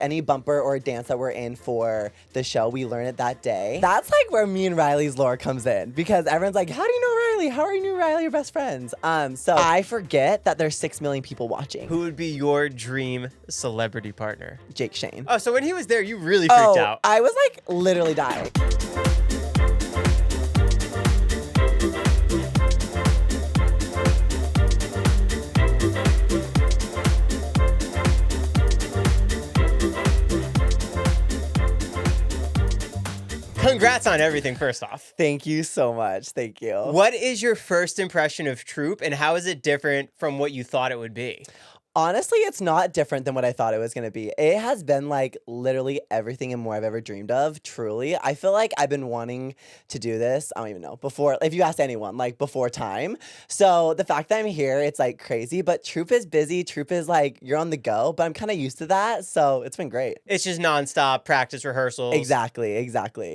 any bumper or dance that we're in for the show, we learn it that day. That's like where me and Rylee's lore comes in, because everyone's like, how do you know Rylee? How are you and Rylee your best friends? So I forget that there's 6 million people watching. Who would be your dream celebrity partner? Jake Shane. Oh, so when he was there, you really freaked out. I was like literally dying. Congrats on everything, first off. Thank you so much. Thank you. What is your first impression of Troupe, and how is it different from what you thought it would be? Honestly, it's not different than what I thought it was going to be. It has been like literally everything and more I've ever dreamed of, truly. I feel like I've been wanting to do this, I don't even know, before, if you asked anyone, like before time. So the fact that I'm here, it's like crazy, but Troupe is busy. Troupe is like, you're on the go, but I'm kind of used to that. So it's been great. It's just nonstop practice rehearsals. Exactly,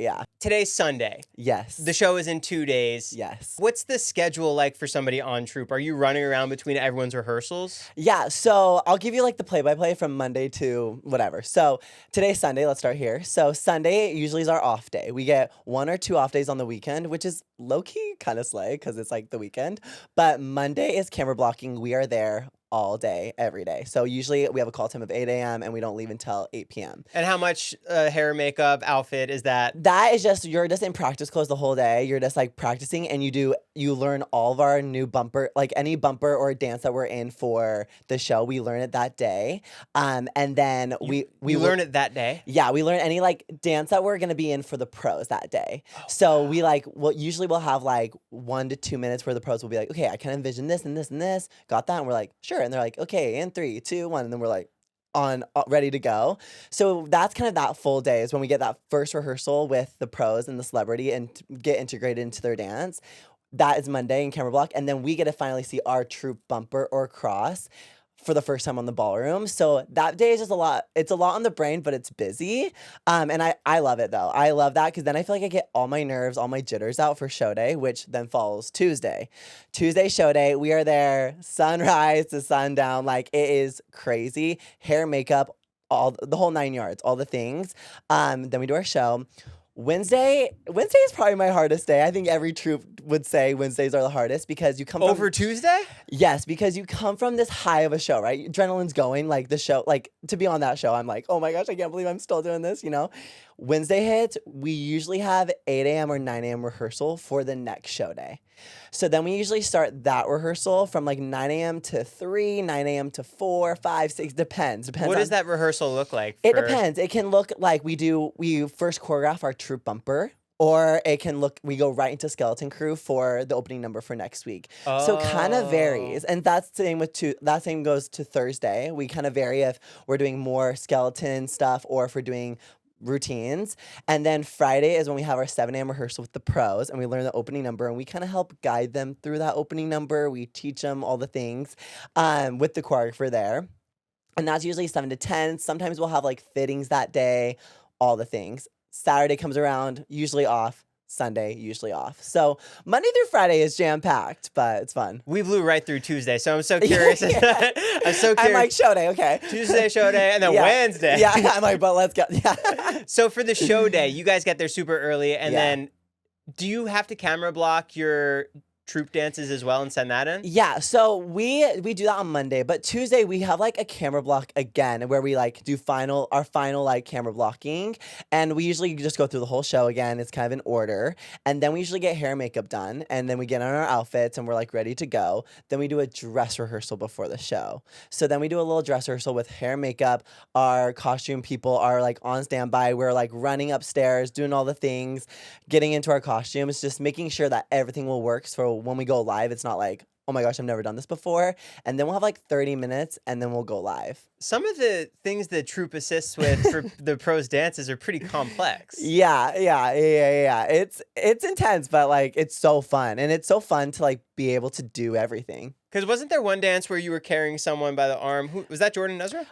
yeah. Today's Sunday. Yes. The show is in 2 days. Yes. What's the schedule like for somebody on Troupe? Are you running around between everyone's rehearsals? Yeah, so I'll give you like the play-by-play from Monday to whatever. So today's Sunday, let's start here. So Sunday usually is our off day. We get 1 or 2 off days on the weekend, which is low-key kind of slay because it's like the weekend. But Monday is camera blocking. We are there all day, every day. So usually we have a call time of 8 a.m. and we don't leave until 8 p.m. And how much hair, makeup, outfit is that? That is just, you're just in practice clothes the whole day. You're just like practicing, and you learn all of our new bumper, like any bumper or dance that we're in for the show, we learn it that day. And then we learn it that day? Yeah, we learn any like dance that we're gonna be in for the pros that day. Oh, so wow. We like, usually we'll have like 1 to 2 minutes where the pros will be like, okay, I can envision this and this and this. Got that? And we're like, sure. And they're like, okay, in 3, 2, 1. And then we're like, ready to go. So that's kind of that full day is when we get that first rehearsal with the pros and the celebrity and get integrated into their dance. That is Monday in camera block. And then we get to finally see our Troupe bumper or cross for the first time on the ballroom. So that day is just a lot. It's a lot on the brain, but it's busy. And I love it though. I love that because then I feel like I get all my nerves, all my jitters out for show day, which then follows Tuesday. Tuesday show day, we are there sunrise to sundown. Like it is crazy. Hair, makeup, the whole 9 yards, all the things. Then we do our show. Wednesday is probably my hardest day. I think every troupe would say Wednesdays are the hardest because you come from... Over Tuesday? Yes, because you come from this high of a show, right? Adrenaline's going, like the show, like to be on that show, I'm like, oh my gosh, I can't believe I'm still doing this, you know? Wednesday hits, we usually have 8 a.m. or 9 a.m. rehearsal for the next show day. So then we usually start that rehearsal from like 9 a.m. to 3, 9 a.m. to 4, 5, 6, depends. What does that rehearsal look like? It depends. It can look like we first choreograph our Troupe bumper, or it can look, we go right into skeleton crew for the opening number for next week. Oh. So kind of varies. And that same goes to Thursday. We kind of vary if we're doing more skeleton stuff or if we're doing routines. And then Friday is when we have our 7 a.m. rehearsal with the pros and we learn the opening number and we kind of help guide them through that opening number. We teach them all the things with the choreographer there. And that's usually 7 to 10. Sometimes we'll have like fittings that day, all the things. Saturday comes around, usually off. Sunday, usually off. So Monday through Friday is jam-packed, but it's fun. We blew right through Tuesday, so I'm so curious. Yeah. I'm so curious. I'm like, show day, okay. Tuesday, show day, and then yeah. Wednesday. Yeah, I'm like, but let's go. Yeah. So for the show day, you guys get there super early, and then do you have to camera block your Troupe dances as well and send that in? Yeah, so we do that on Monday, but Tuesday we have like a camera block again where we like do our final like camera blocking, and we usually just go through the whole show again. It's kind of in order, and then we usually get hair and makeup done, and then we get on our outfits and we're like ready to go. Then we do a dress rehearsal before the show. So then we do a little dress rehearsal with hair and makeup. Our costume people are like on standby. We're like running upstairs, doing all the things, getting into our costumes, just making sure that everything will work so when we go live, it's not like, oh my gosh, I've never done this before. And then we'll have like 30 minutes and then we'll go live. Some of the things that Troupe assists with for the pros dances are pretty complex. Yeah. It's intense, but like it's so fun. And it's so fun to like be able to do everything. Because wasn't there one dance where you were carrying someone by the arm? Was that Jordan and Ezra?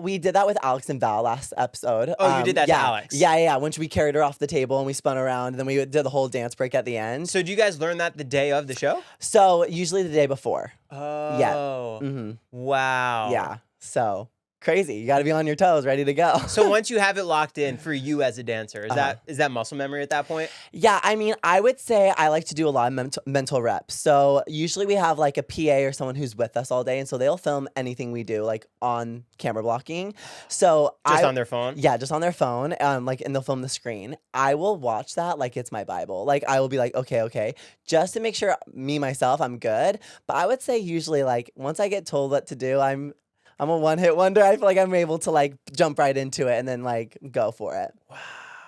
We did that with Alix and Val last episode. Oh, you did that to Alix? Yeah. When we carried her off the table and we spun around, and then we did the whole dance break at the end. So do you guys learn that the day of the show? So usually the day before. Oh. Yeah. Mm-hmm. Wow. Yeah. So crazy. You got to be on your toes, ready to go. So once you have it locked in for you as a dancer, is that muscle memory at that point? Yeah, I mean, I would say I like to do a lot of mental reps. So usually we have like a PA or someone who's with us all day, and so they'll film anything we do, like on camera blocking. So just on their phone? Yeah, just on their phone. And they'll film the screen. I will watch that like it's my Bible. Like I will be like, okay, just to make sure myself, I'm good. But I would say usually like once I get told what to do, I'm a one-hit wonder. I feel like I'm able to like jump right into it and then like go for it. Wow.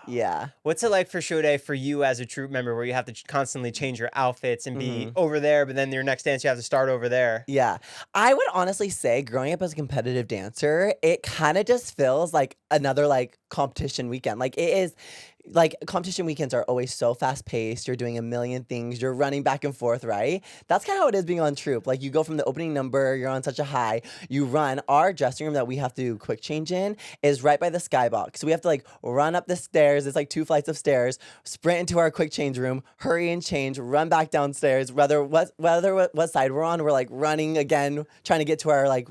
Yeah. What's it like for show day for you as a troupe member where you have to constantly change your outfits and be over there, but then your next dance you have to start over there? Yeah. I would honestly say growing up as a competitive dancer, it kind of just feels like another like competition weekend. Like it is like competition weekends are always so fast paced. You're doing a million things. You're running back and forth, right? That's kind of how it is being on troupe. Like you go from the opening number, you're on such a high, you run. Our dressing room that we have to do quick change in is right by the skybox. So we have to like run up the stairs. It's like 2 flights of stairs, sprint into our quick change room, hurry and change, run back downstairs. Whether what side we're on, we're like running again, trying to get to our like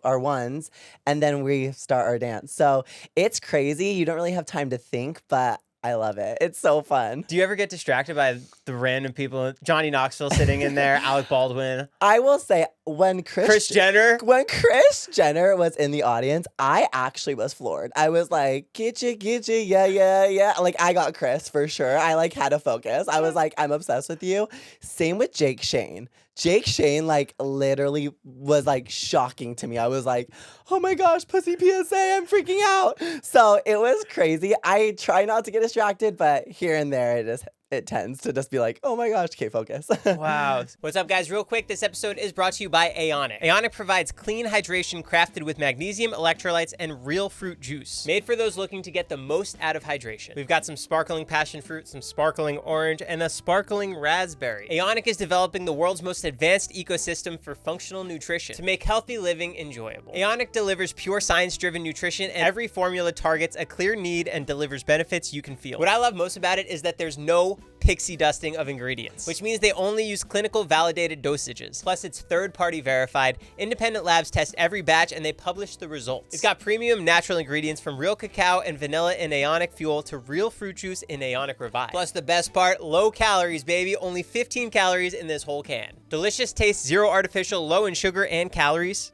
our ones, and then we start our dance. So it's crazy. You don't really have time to think, but I love it. It's so fun. Do you ever get distracted by the random people? Johnny Knoxville sitting in there, Alec Baldwin. I will say when Kris Jenner was in the audience, I actually was floored. I was like, get you, yeah. Like I got Kris for sure. I like had to focus. I was like, I'm obsessed with you. Same with Jake Shane. Jake Shane, like, literally was, like, shocking to me. I was like, oh, my gosh, pussy PSA, I'm freaking out. So it was crazy. I try not to get distracted, but here and there, it tends to just be like, oh my gosh, okay, focus. Wow. What's up, guys? Real quick, this episode is brought to you by Aonic. Aonic provides clean hydration crafted with magnesium, electrolytes, and real fruit juice. Made for those looking to get the most out of hydration. We've got some sparkling passion fruit, some sparkling orange, and a sparkling raspberry. Aonic is developing the world's most advanced ecosystem for functional nutrition to make healthy living enjoyable. Aonic delivers pure science-driven nutrition, and every formula targets a clear need and delivers benefits you can feel. What I love most about it is that there's no pixie dusting of ingredients, which means they only use clinical validated dosages. Plus, it's third-party verified. Independent labs test every batch and they publish the results. It's got premium natural ingredients from real cacao and vanilla in Aonic Fuel to real fruit juice in Aonic Revive. Plus, the best part, low calories, baby. Only 15 calories in this whole can. Delicious taste, zero artificial, low in sugar and calories.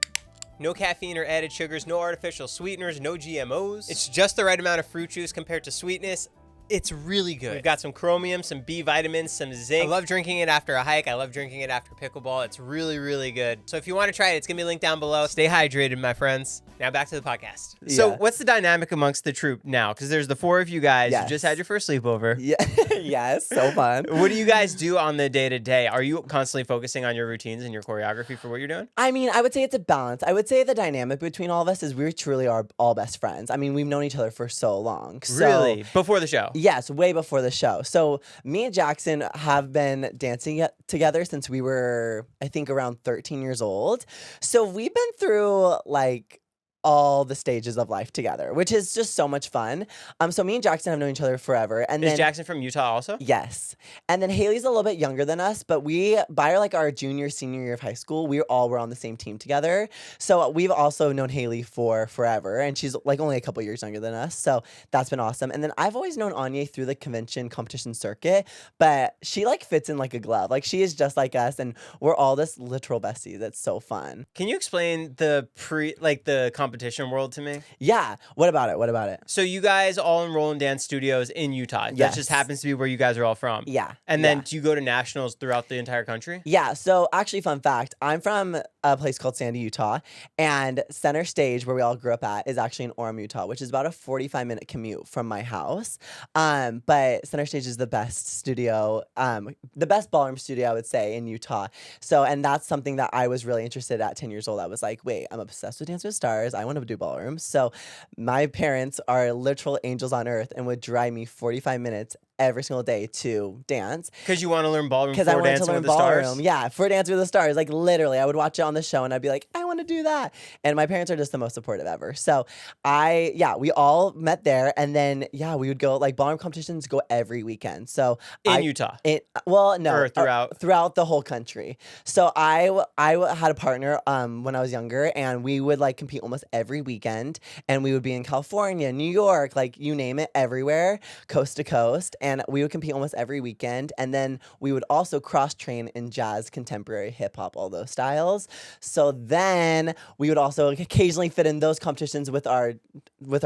No caffeine or added sugars, no artificial sweeteners, no GMOs. It's just the right amount of fruit juice compared to sweetness. It's really good. We've got some chromium, some B vitamins, some zinc. I love drinking it after a hike. I love drinking it after pickleball. It's really, really good. So if you want to try it, it's going to be linked down below. Stay hydrated, my friends. Now back to the podcast. Yeah. So what's the dynamic amongst the troupe now? Because there's the 4 of you guys. Yes. You just had your first sleepover. Yeah. Yes, so fun. What do you guys do on the day-to-day? Are you constantly focusing on your routines and your choreography for what you're doing? I mean, I would say it's a balance. I would say the dynamic between all of us is we truly are all best friends. I mean, we've known each other for so long. Really? Before the show? Yes, way before the show. So me and Jackson have been dancing together since we were, I think, around 13 years old. So we've been through like all the stages of life together, which is just so much fun. So me and Jackson have known each other forever. And is Jackson from Utah also? Yes. And then Haley's a little bit younger than us, but we, by our junior, senior year of high school, we all were on the same team together. So we've also known Haley for forever, and she's like only a couple years younger than us. So that's been awesome. And then I've always known Anya through the convention competition circuit, but she like fits in like a glove. Like she is just like us, and we're all this literal besties. That's so fun. Can you explain the the competition world to me? Yeah. What about it? So you guys all enroll in dance studios in Utah. Yes. That just happens to be where you guys are all from. Yeah. And then do you go to nationals throughout the entire country? Yeah. So actually, fun fact, I'm from a place called Sandy, Utah, and Center Stage, where we all grew up at, is actually in Orem, Utah, which is about a 45-minute commute from my house. But Center Stage is the best studio, the best ballroom studio, I would say, in Utah. So, and that's something that I was really interested at 10 years old. I was like, wait, I'm obsessed with Dance with Stars. I want to do ballrooms. So my parents are literal angels on earth and would drive me 45 minutes every single day to dance. Because you want to learn ballroom Because I for wanted to Dancing learn with the Stars? ballroom. Yeah, for Dancing with the Stars. Like literally, I would watch it on the show and I'd be like, I want to do that. And my parents are just the most supportive ever. So we all met there. And then, we would go, like ballroom competitions go every weekend. So in Utah? No. Or throughout? Throughout the whole country. So I had a partner when I was younger, and we would like compete almost every weekend. And we would be in California, New York, like you name it, everywhere, coast to coast. And we would compete almost every weekend. And then we would also cross-train in jazz, contemporary, hip-hop, all those styles. So then we would also occasionally fit in those competitions with our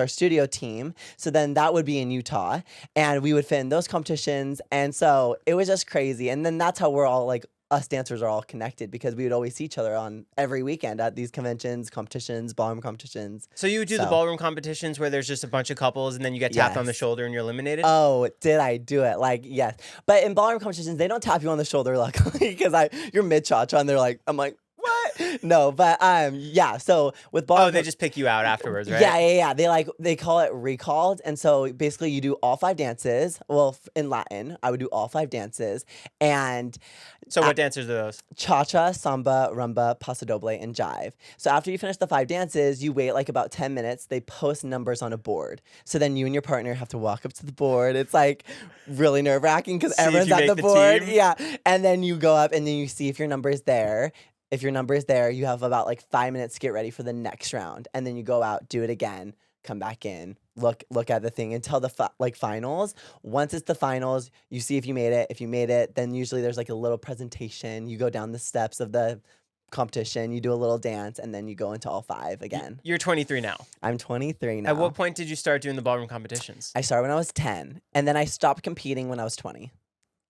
studio team. So then that would be in Utah. And we would fit in those competitions. And so it was just crazy. And then that's how we're all like, us dancers are all connected, because we would always see each other on every weekend at these conventions, competitions, ballroom competitions. So you would do the ballroom competitions where there's just a bunch of couples and then you get tapped on the shoulder and you're eliminated? Oh, did I do it? Like, yes. But in ballroom competitions, they don't tap you on the shoulder, luckily, because you're mid-cha-cha and I'm like, what? No, but so with ballroom, they just pick you out afterwards, right? Yeah. They call it recalled, and so basically you do all 5 dances. Well, in Latin, I would do all 5 dances, and so what dancers are those? Cha-cha, samba, rumba, paso doble, and jive. So after you finish the 5 dances, you wait like about 10 minutes. They post numbers on a board. So then you and your partner have to walk up to the board. It's like really nerve-wracking because everyone's at the board. Team. Yeah, and then you go up and then you see if your number is there. If your number is there, you have about like 5 minutes to get ready for the next round. And then you go out, do it again, come back in, look at the thing until the finals. Once it's the finals, you see if you made it. If you made it, then usually there's like a little presentation. You go down the steps of the competition, you do a little dance, and then you go into all 5 again. You're 23 now. I'm 23 now. At what point did you start doing the ballroom competitions? I started when I was 10, and then I stopped competing when I was 20.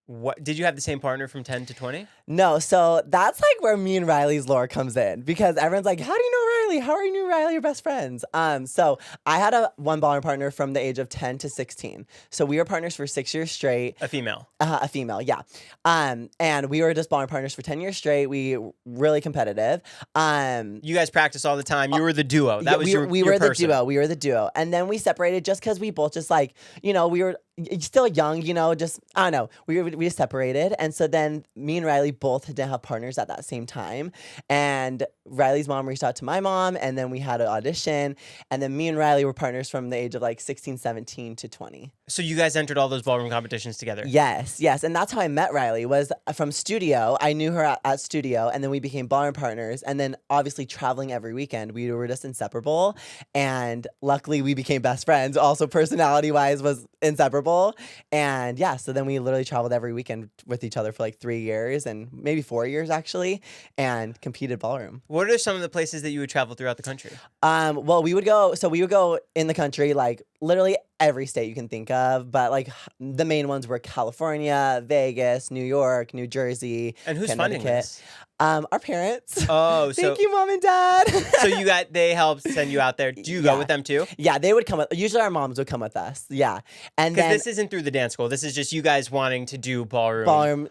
What did you have the same partner from 10 to 20? No, so that's like where me and Rylee's lore comes in, because everyone's like, how do you know Rylee? How are you and Rylee your best friends? So I had one ballroom partner from the age of 10 to 16. So we were partners for 6 years straight. A female. A female, yeah. And we were just ballroom partners for 10 years straight. We were really competitive. You guys practice all the time. You were the duo. That was we your were person. the duo. We were the duo. And then we separated just because we both just like, we were still young, just, I don't know. We just separated. And so then me and Rylee both didn't have partners at that same time. And Rylee's mom reached out to my mom, and then we had an audition. And then me and Rylee were partners from the age of like 16, 17 to 20. So you guys entered all those ballroom competitions together? Yes. And that's how I met Rylee, was from studio. I knew her at studio, and then we became ballroom partners. And then obviously traveling every weekend, we were just inseparable. And luckily we became best friends. Also personality-wise was inseparable. And so then we literally traveled every weekend with each other for like 3 years, and maybe 4 years actually, and competed ballroom. What are some of the places that you would travel throughout the country? Well, we would go in the country, like literally every state you can think of, but like the main ones were California, Vegas, New York, New Jersey, and who's funding this? Our parents. Oh, thank you, Mom and Dad. So they helped send you out there. Do you go with them too? Yeah, they would come. Usually our moms would come with us. Yeah, and because this isn't through the dance school. This is just you guys wanting to do ballroom. Ballroom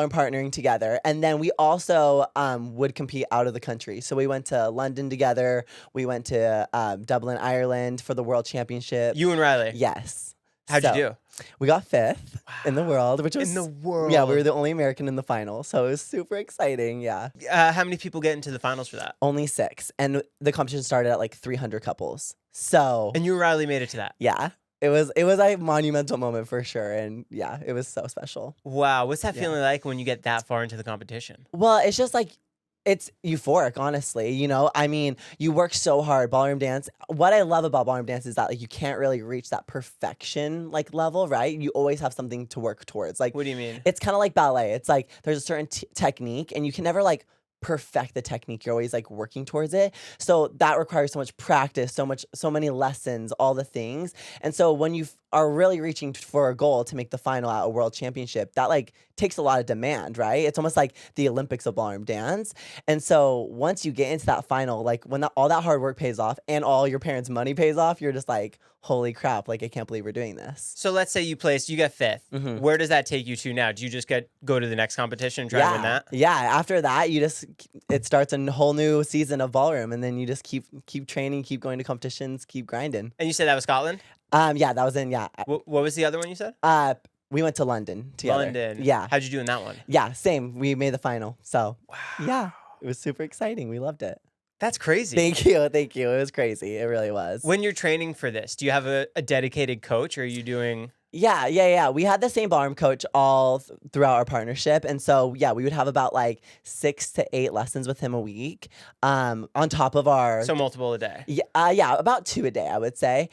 partnering together. And then we also would compete out of the country. So we went to London together. We went to Dublin, Ireland for the World Championship. You and Rylee? Yes. How'd you do? We got 5th in the world, which was... In the world? Yeah, we were the only American in the final, so it was super exciting, yeah. How many people get into the finals for that? Only 6, and the competition started at like 300 couples, so... And you and Rylee made it to that? Yeah. It was a monumental moment for sure, and yeah, it was so special. Wow, what's that feeling like when you get that far into the competition? Well, it's just like... It's euphoric, honestly. I mean, you work so hard. Ballroom dance. What I love about ballroom dance is that like you can't really reach that perfection like level, right? You always have something to work towards. Like, what do you mean? It's kind of like ballet. It's like there's a certain technique, and you can never like perfect the technique. You're always like working towards it. So that requires so much practice, so many lessons, all the things. And so when you are really reaching for a goal to make the final at a world championship, that like takes a lot of demand, right? It's almost like the Olympics of ballroom dance. And so once you get into that final, like when all that hard work pays off and all your parents' money pays off, you're just like, holy crap, like I can't believe we're doing this. So let's say you get 5th. Mm-hmm. Where does that take you to now? Do you just go to the next competition and try to win that? Yeah, after that, it starts a whole new season of ballroom, and then you just keep training, keep going to competitions, keep grinding. And you said that was Scotland? Yeah, that was in, What was the other one you said? We went to London together. London. Yeah. How'd you do in that one? Yeah, same. We made the final. So, yeah, it was super exciting. We loved it. That's crazy. Thank you. Thank you. It was crazy. It really was. When you're training for this, do you have a dedicated coach, or are you doing... Yeah. We had the same ballroom coach all throughout our partnership. And so, yeah, we would have about like 6 to 8 lessons with him a week on top of our... So multiple a day? Yeah, about 2 a day, I would say.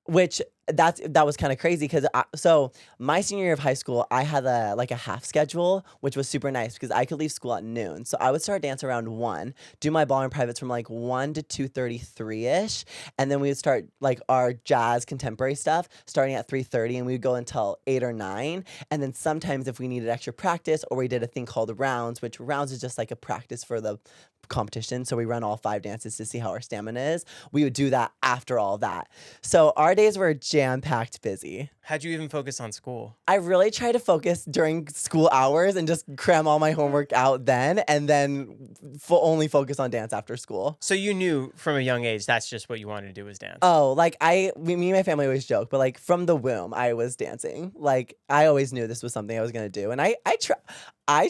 Which that was kind of crazy because so my senior year of high school, I had a half schedule, which was super nice because I could leave school at noon. So I would start dance around 1, do my ballroom privates from like 1 to 2:33ish, and then we would start like our jazz contemporary stuff starting at 3:30, and we would go until 8 or 9. And then sometimes if we needed extra practice, or we did a thing called rounds, which rounds is just like a practice for the competition, so we run all 5 dances to see how our stamina is. We would do that after all that. So our days were jam-packed busy. How'd you even focus on school? I really try to focus during school hours and just cram all my homework out then, and then only focus on dance after school. So you knew from a young age that's just what you wanted to do was dance? Oh, like me and my family always joke, but like from the womb, I was dancing. Like I always knew this was something I was gonna do, and I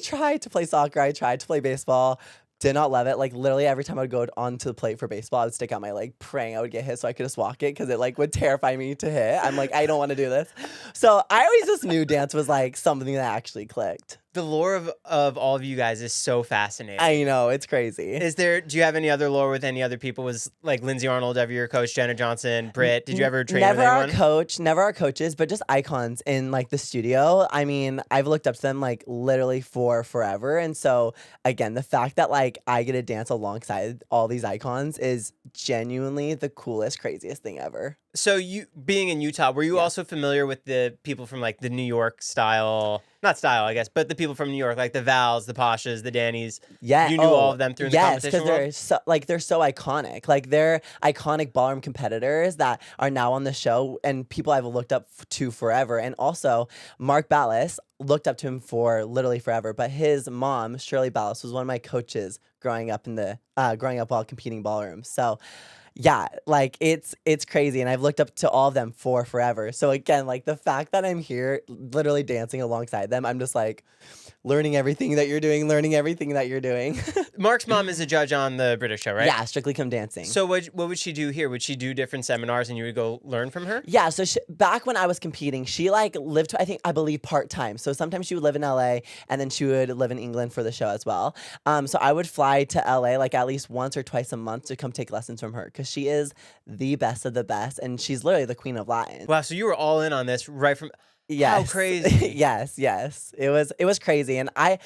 tried to play soccer. I tried to play baseball. Did not love it. Like literally every time I would go onto the plate for baseball, I would stick out my leg praying I would get hit so I could just walk it because it like would terrify me to hit. I'm like, I don't want to do this. So I always just knew dance was like something that actually clicked. The lore of all of you guys is so fascinating. I know, it's crazy. Do you have any other lore with any other people? Was like Lindsay Arnold ever your coach, Jenna Johnson, Britt? Did you ever train with anyone? Never our coaches, but just icons in like the studio. I mean, I've looked up to them like literally for forever. And so again, the fact that like I get to dance alongside all these icons is genuinely the coolest, craziest thing ever. So you being in Utah, were you also familiar with the people from like the New York style? Not style, I guess, but the people from New York, like the Vals, the Pashas, the Dannys. Yeah, you knew all of them through the competition. Yes, because they're so iconic. Like they're iconic ballroom competitors that are now on the show, and people I've looked up to forever. And also, Mark Ballas, looked up to him for literally forever. But his mom, Shirley Ballas, was one of my coaches growing up while competing ballroom. So. Yeah, like it's crazy, and I've looked up to all of them for forever. So again, like the fact that I'm here literally dancing alongside them, I'm just like learning everything that you're doing. Mark's mom is a judge on the British show, right? Yeah, Strictly Come Dancing. So what would she do here? Would she do different seminars and you would go learn from her? Yeah, so back when I was competing, she like lived, I believe part-time. So sometimes she would live in LA, and then she would live in England for the show as well. So I would fly to LA like at least once or twice a month to come take lessons from her, because she is the best of the best, and she's literally the queen of Latin. Wow, so you were all in on this right from... Yes. How crazy. Yes. It was crazy. And I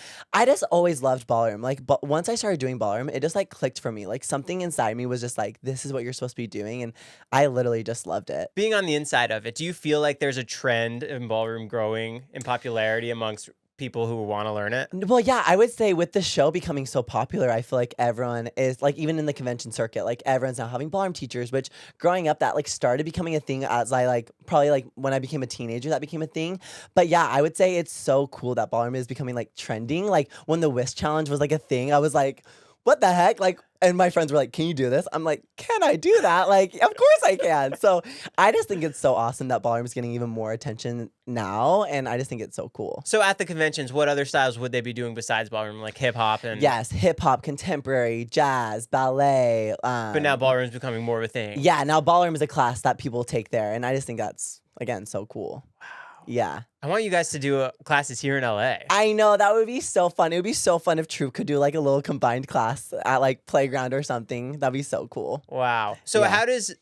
just always loved ballroom. Like, but once I started doing ballroom, it just like clicked for me. Like something inside me was just like, this is what you're supposed to be doing. And I literally just loved it. Being on the inside of it, do you feel like there's a trend in ballroom growing in popularity amongst people who want to learn it? Well, yeah, I would say with the show becoming so popular, I feel like everyone is like, even in the convention circuit, like everyone's now having ballroom teachers, which growing up that like started becoming a thing as I like probably like when I became a teenager, that became a thing. But yeah, I would say it's so cool that ballroom is becoming like trending. Like when the whisk challenge was like a thing, I was like, what the heck? Like, and my friends were like, can you do this? I'm like, can I do that? Like, of course I can. So I just think it's so awesome that ballroom is getting even more attention now. And I just think it's so cool. So at the conventions, what other styles would they be doing besides ballroom? Like hip hop and... Yes, hip hop, contemporary, jazz, ballet. But now ballroom is becoming more of a thing. Yeah, now ballroom is a class that people take there. And I just think that's, again, so cool. Wow. Yeah. I want you guys to do classes here in LA. I know, that would be so fun. It would be so fun if Troupe could do like a little combined class at like Playground or something. That'd be so cool. Wow. So how does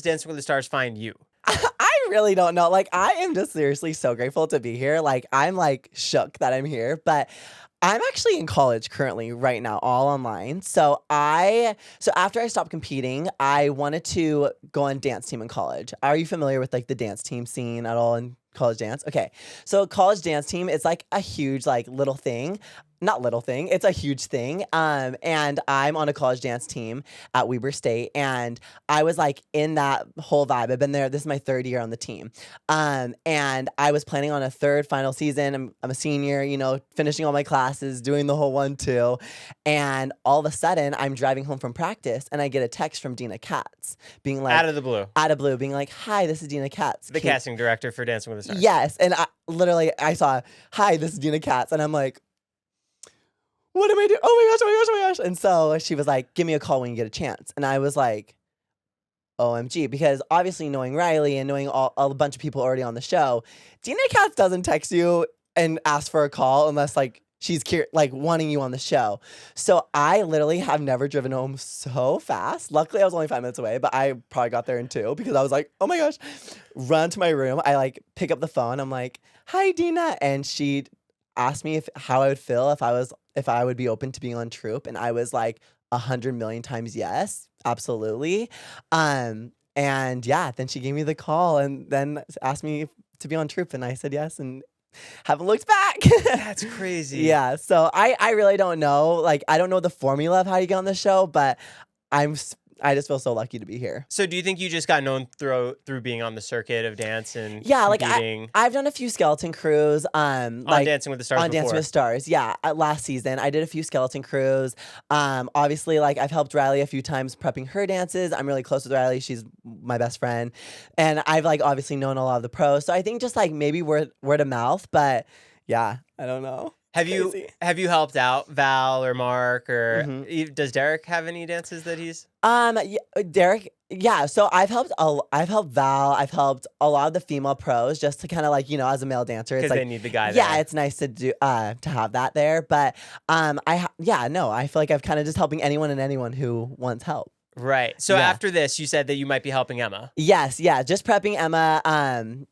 Dancing with the Stars find you? I really don't know. Like, I am just seriously so grateful to be here. Like, I'm like shook that I'm here, but I'm actually in college currently right now, all online. So after I stopped competing, I wanted to go on dance team in college. Are you familiar with like the dance team scene at all in college dance? Okay. So college dance team is like a huge like little thing. Not little thing, it's a huge thing. And I'm on a college dance team at Weber State, and I was like in that whole vibe. I've been there, this is my 3rd year on the team. And I was planning on a 3rd final season. I'm a senior, you know, finishing all my classes, doing the whole 1-2. And all of a sudden I'm driving home from practice and I get a text from Dina Katz being like, out of the blue, being like, hi, this is Dina Katz. The casting director for Dancing with the Stars. Yes. And literally, I saw, hi, this is Dina Katz. And I'm like, what am I doing? Oh my gosh, oh my gosh, oh my gosh. And so she was like, give me a call when you get a chance. And I was like, OMG. Because obviously knowing Rylee and knowing a bunch of people already on the show, Dina Katz doesn't text you and ask for a call unless like she's like wanting you on the show. So I literally have never driven home so fast. Luckily, I was only 5 minutes away, but I probably got there in 2 because I was like, oh my gosh, run to my room. I like pick up the phone. I'm like, hi, Dina. And she asked me how I would feel if I would be open to being on Troupe. And I was like 100 million times yes, absolutely. And yeah, then she gave me the call and then asked me to be on Troupe. And I said yes. And haven't looked back. That's crazy. Yeah. So I really don't know. Like, I don't know the formula of how you get on the show, but I just feel so lucky to be here. So do you think you just got known through being on the circuit of dance and like competing? I've done a few skeleton crews on Dancing with the Stars on Dancing with the Stars. Yeah, last season I did a few skeleton crews. Obviously, like I've helped Rylee a few times prepping her dances. I'm really close with Rylee. She's my best friend, and I've like obviously known a lot of the pros. So I think just like maybe word of mouth, but yeah, I don't know. Have you helped out Val or Mark or does Derek have any dances that he's? Derek, yeah. So I've helped Val. I've helped a lot of the female pros just to kind of like as a male dancer, because like, they need the guy there. Yeah, it's nice to do to have that there. But I feel like I've kind of just helping anyone and anyone who wants help. Right. So after this, you said that you might be helping Emma. Yes. Yeah. Just prepping Emma.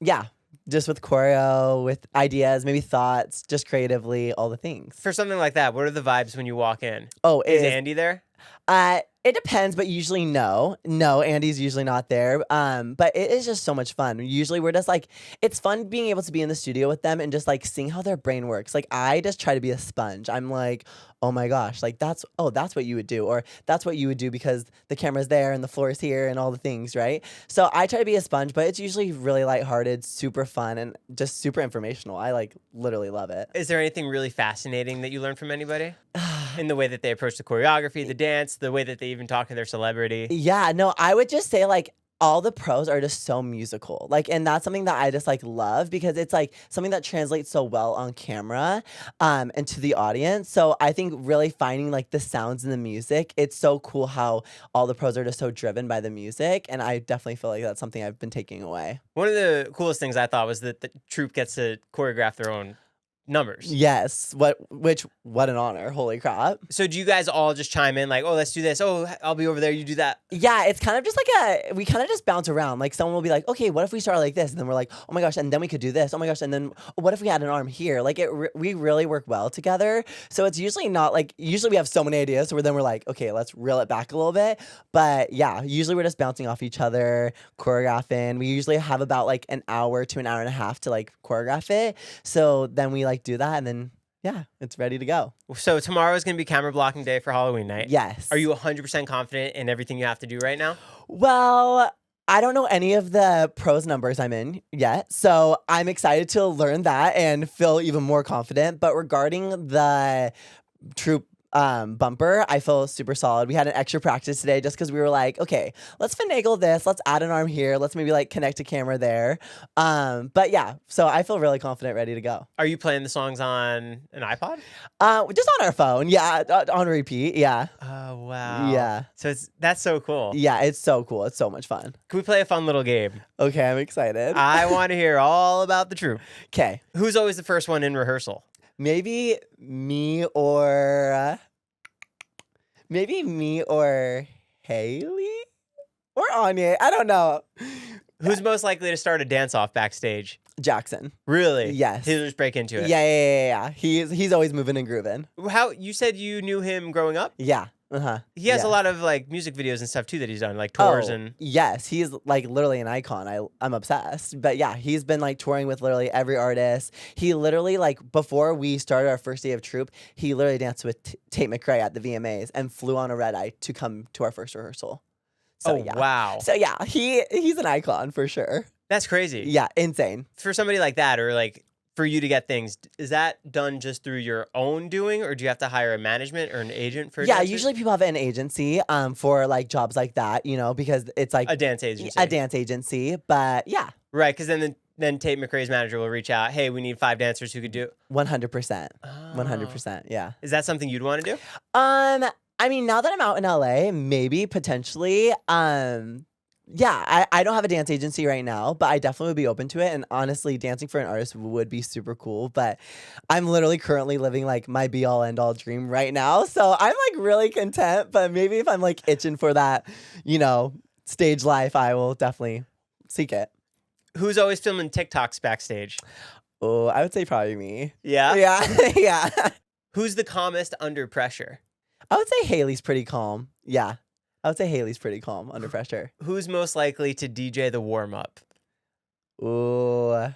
Yeah. Just with choreo, with ideas, maybe thoughts, just creatively, all the things. For something like that, what are the vibes when you walk in? Oh, is Andy there? It depends, but usually no. No, Andy's usually not there. But it is just so much fun. Usually we're just like, it's fun being able to be in the studio with them and just like seeing how their brain works. Like I just try to be a sponge. I'm like, oh my gosh, like that's what you would do, or that's what you would do because the camera's there and the floor is here and all the things, right? So I try to be a sponge, but it's usually really lighthearted, super fun, and just super informational. I like literally love it. Is there anything really fascinating that you learned from anybody? In the way that they approach the choreography, the dance, the way that they even talk to their celebrity? Yeah, no, I would just say like all the pros are just so musical. Like, and that's something that I just like love because it's like something that translates so well on camera and to the audience. So I think really finding like the sounds and the music, it's so cool how all the pros are just so driven by the music. And I definitely feel like that's something I've been taking away. One of the coolest things I thought was that the troupe gets to choreograph their own numbers. Yes. What an honor. Holy crap. So do you guys all just chime in like, oh, let's do this. Oh, I'll be over there. You do that. Yeah, it's kind of just like we kind of just bounce around. Like someone will be like, okay, what if we start like this? And then we're like, oh my gosh, and then we could do this. Oh my gosh, and then what if we had an arm here? Like we really work well together. So it's usually not like, usually we have so many ideas. So then we're like, okay, let's reel it back a little bit. But yeah, usually we're just bouncing off each other, choreographing. We usually have about like an hour to an hour and a half to like choreograph it. So then we like do that and then yeah, it's ready to go. So tomorrow is going to be camera blocking day for Halloween night. Yes. Are you 100% confident in everything you have to do right now? Well, I don't know any of the pros numbers I'm in yet, so I'm excited to learn that and feel even more confident. But regarding the troupe bumper, I feel super solid. We had an extra practice today just because we were like, okay, let's finagle this. Let's add an arm here. Let's maybe like connect a camera there. But yeah, so I feel really confident, ready to go. Are you playing the songs on an iPod? Just on our phone. Yeah, on repeat. Yeah. Oh, wow. Yeah. So that's so cool. Yeah, it's so cool. It's so much fun. Can we play a fun little game? Okay, I'm excited. I want to hear all about the troupe. Okay. Who's always the first one in rehearsal? Maybe me or Haley or Anya. I don't know. Who's most likely to start a dance off backstage? Jackson. Really? Yes. He'll just break into it. Yeah. He's always moving and grooving. How you said you knew him growing up? Yeah. He has a lot of like music videos and stuff too that he's done, like tours and. Yes, he's like literally an icon. I'm obsessed. But yeah, he's been like touring with literally every artist. He literally like before we started our first day of troupe, he literally danced with Tate McRae at the VMAs and flew on a red eye to come to our first rehearsal. So, yeah. Wow. So yeah, he's an icon for sure. That's crazy. Yeah, insane. For somebody like that, or like for you to get things, is that done just through your own doing, or do you have to hire a management or an agent for? Yeah, usually people have an agency for like jobs like that, because it's like a dance agency. A dance agency, but yeah. Right, because then then Tate McRae's manager will reach out. Hey, we need 5 dancers who could do 100%. 100%. Yeah. Is that something you'd want to do? I mean, now that I'm out in LA, maybe potentially. Yeah, I don't have a dance agency right now, but I definitely would be open to it. And honestly, dancing for an artist would be super cool. But I'm literally currently living like my be all end all dream right now. So I'm like really content. But maybe if I'm like itching for that, stage life, I will definitely seek it. Who's always filming TikToks backstage? Oh, I would say probably me. Yeah? Yeah. Yeah. Who's the calmest under pressure? I would say Haley's pretty calm. Yeah. I would say Haley's pretty calm under pressure. Who's most likely to DJ the warm-up? Ooh. I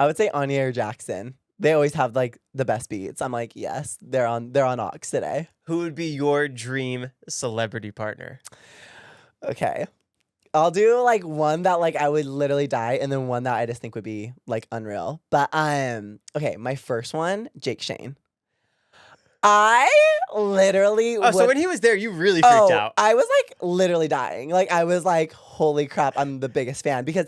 would say Anya or Jackson. They always have like the best beats. I'm like, yes, they're on aux today. Who would be your dream celebrity partner? Okay. I'll do like one that like I would literally die, and then one that I just think would be like unreal. But okay, my first one, Jake Shane. I literally so when he was there, you really freaked out. I was like literally dying. Like I was like, holy crap, I'm the biggest fan because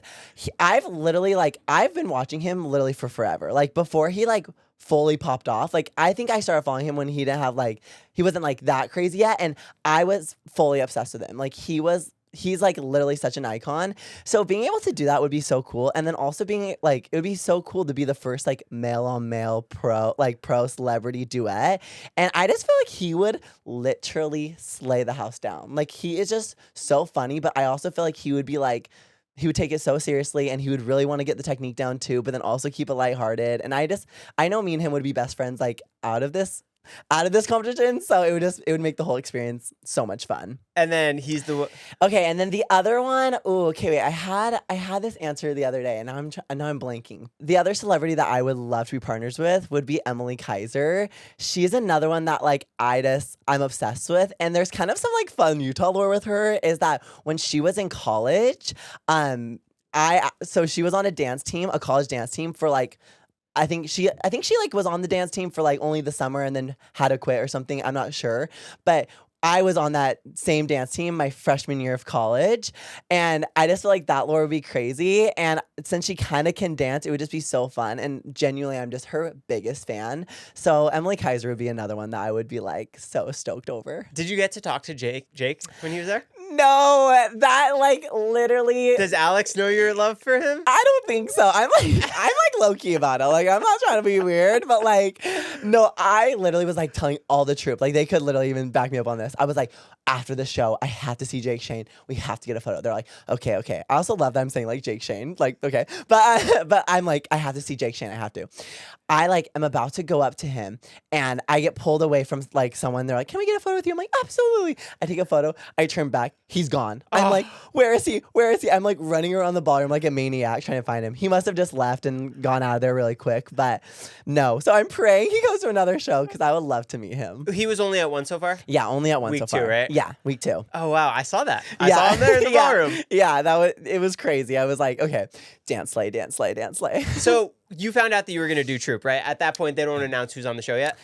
I've been watching him literally for forever. Like before he like fully popped off. Like I think I started following him when he didn't have like, he wasn't like that crazy yet, and I was fully obsessed with him. Like he's like literally such an icon. So being able to do that would be so cool. And then also being like, it would be so cool to be the first like male on male pro celebrity duet. And I just feel like he would literally slay the house down. Like he is just so funny, but I also feel like he would he would take it so seriously, and he would really want to get the technique down too, but then also keep it lighthearted. And I know me and him would be best friends like out of this competition, so it would make the whole experience so much fun. And then he's okay, and then the other one, wait, I had this answer the other day, and now I'm blanking. The other celebrity that I would love to be partners with would be Emily Kaiser. She's another one that like I'm obsessed with, and there's kind of some like fun Utah lore with her. Is that when she was in college, so she was on a college dance team for like. I think she like was on the dance team for like only the summer and then had to quit or something. I'm not sure. But I was on that same dance team my freshman year of college, and I just feel like that lore would be crazy. And since she kind of can dance, it would just be so fun. And genuinely, I'm just her biggest fan. So Emily Kaiser would be another one that I would be like so stoked over. Did you get to talk to Jake when he was there? No, that like literally. Does Alix know your love for him? I don't think so. I'm like low key about it. Like I'm not trying to be weird, but like no, I literally was like telling all the troupe. Like they could literally even back me up on this. I was like, after the show, I have to see Jake Shane. We have to get a photo. They're like, okay. I also love that I'm saying like Jake Shane. Like, okay. But I'm like, I have to see Jake Shane. I have to. I like am about to go up to him, and I get pulled away from like someone. They're like, can we get a photo with you? I'm like, absolutely. I take a photo. I turn back. He's gone. I'm like, where is he? I'm like running around the ballroom like a maniac trying to find him. He must have just left and gone out of there really quick, but no. So I'm praying he goes to another show because I would love to meet him. He was only at one so far? Yeah, only at one so far. Week 2, right? Yeah, week 2. Oh, wow. I saw that. I saw him there in the ballroom. Yeah, it was crazy. I was like, okay, dance slay. So you found out that you were going to do Troupe, right? At that point, they don't announce who's on the show yet?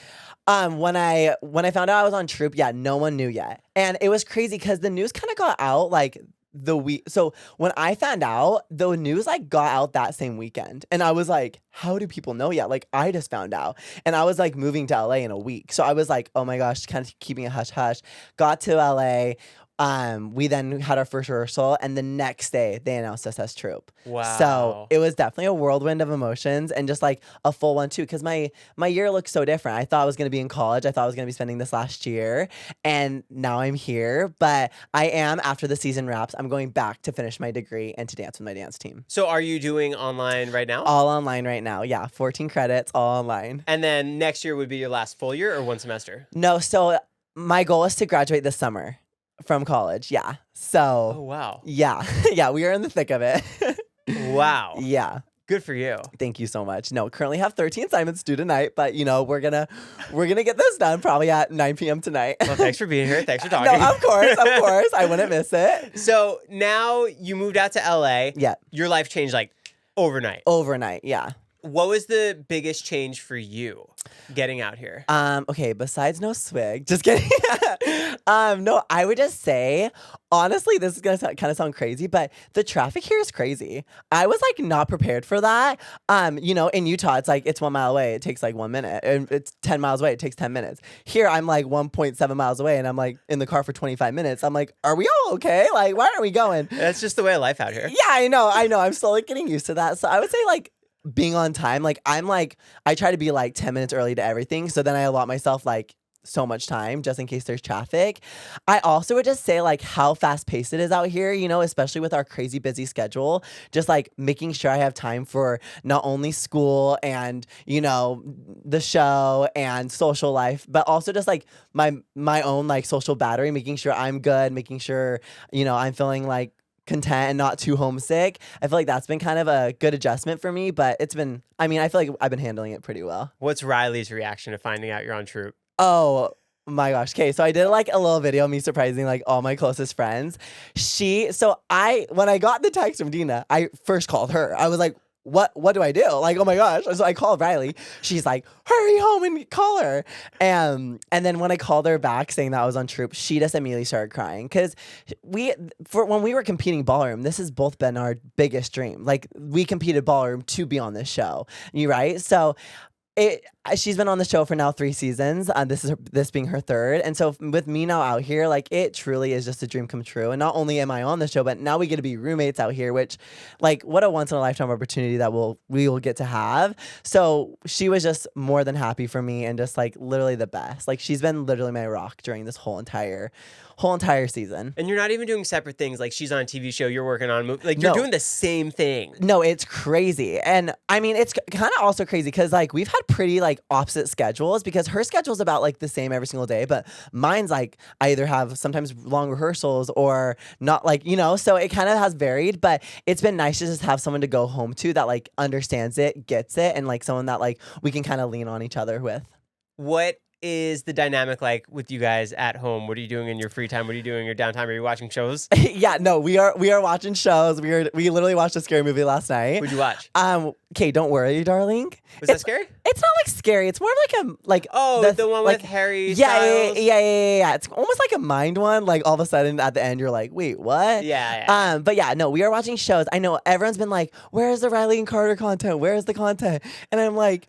When I found out I was on Troupe, yeah, no one knew yet. And it was crazy because the news kind of got out like the week. So when I found out, the news like got out that same weekend. And I was like, how do people know yet? Like I just found out. And I was like moving to LA in a week. So I was like, oh my gosh, kind of keeping a hush hush. Got to LA. We then had our first rehearsal, and the next day they announced us as Troupe. Wow. So it was definitely a whirlwind of emotions, and just like a full one too, because my year looked so different. I thought I was going to be in college. I thought I was going to be spending this last year, and now I'm here. But I am, after the season wraps, I'm going back to finish my degree and to dance with my dance team. So are you doing online right now? All online right now, yeah. 14 credits, all online. And then next year would be your last full year or one semester? No, so my goal is to graduate this summer. From college, yeah. So. Oh, wow. Yeah. Yeah, we are in the thick of it. Wow. Yeah. Good for you. Thank you so much. No, currently have 13 assignments due tonight, but we're gonna get this done probably at 9 p.m. tonight. Well, thanks for being here. Thanks for talking. No, of course. I wouldn't miss it. So now you moved out to LA. Yeah. Your life changed like overnight. Overnight, yeah. What was the biggest change for you getting out here? Okay, besides no swig, just kidding. No, I would just say, honestly, this is gonna kind of sound crazy, but the traffic here is crazy. I was like not prepared for that. In Utah, it's like it's 1 mile away, it takes like 1 minute, and it's 10 miles away, it takes 10 minutes. Here, I'm like 1.7 miles away, and I'm like in the car for 25 minutes. I'm like, are we all okay? Like, why aren't we going? That's just the way of life out here. Yeah, I know. I'm slowly getting used to that. So I would say like being on time, like I try to be like 10 minutes early to everything. So then I allot myself like so much time just in case there's traffic. I also would just say like how fast paced it is out here, especially with our crazy busy schedule, just like making sure I have time for not only school and, the show and social life, but also just like my own like social battery, making sure I'm good, making sure, I'm feeling like content and not too homesick. I feel like that's been kind of a good adjustment for me, but I feel like I've been handling it pretty well. What's Rylee's reaction to finding out you're on Troupe? Oh my gosh. Okay, so I did like a little video of me surprising like all my closest friends. When I got the text from Dina, I first called her. I was like, what do I do? Like, oh my gosh. So I called Rylee. She's like, hurry home and call her. And then when I called her back saying that I was on Troupe, she just immediately started crying. Because when we were competing ballroom, this has both been our biggest dream. Like, we competed ballroom to be on this show. Right? So she's been on the show for now 3 seasons. This being her 3rd. And so with me now out here, like it truly is just a dream come true. And not only am I on the show, but now we get to be roommates out here, which like what a once in a lifetime opportunity that we will get to have. So she was just more than happy for me and just like literally the best. Like she's been literally my rock during this whole entire season. And you're not even doing separate things. Like she's on a TV show, you're working on like you're doing the same thing. No, it's crazy. And I mean, it's kind of also crazy because like we've had pretty like opposite schedules because her schedule's about like the same every single day, but mine's like I either have sometimes long rehearsals or not, like, so it kind of has varied, but it's been nice to just have someone to go home to that like understands it, gets it, and like someone that like we can kind of lean on each other with. What is the dynamic like with you guys at home? What are you doing in your free time? What are you doing in your downtime? Are you watching shows? Yeah, no, we are watching shows. We literally watched a scary movie last night. What'd you watch? Okay, don't worry, darling. Was that scary? It's not like scary. It's more like the one with Harry Styles? Yeah. It's almost like a mind one. Like all of a sudden at the end you're like, wait, what? Yeah. But yeah, no, we are watching shows. I know everyone's been like, where's the Rylee and Carter content? Where's the content? And I'm like,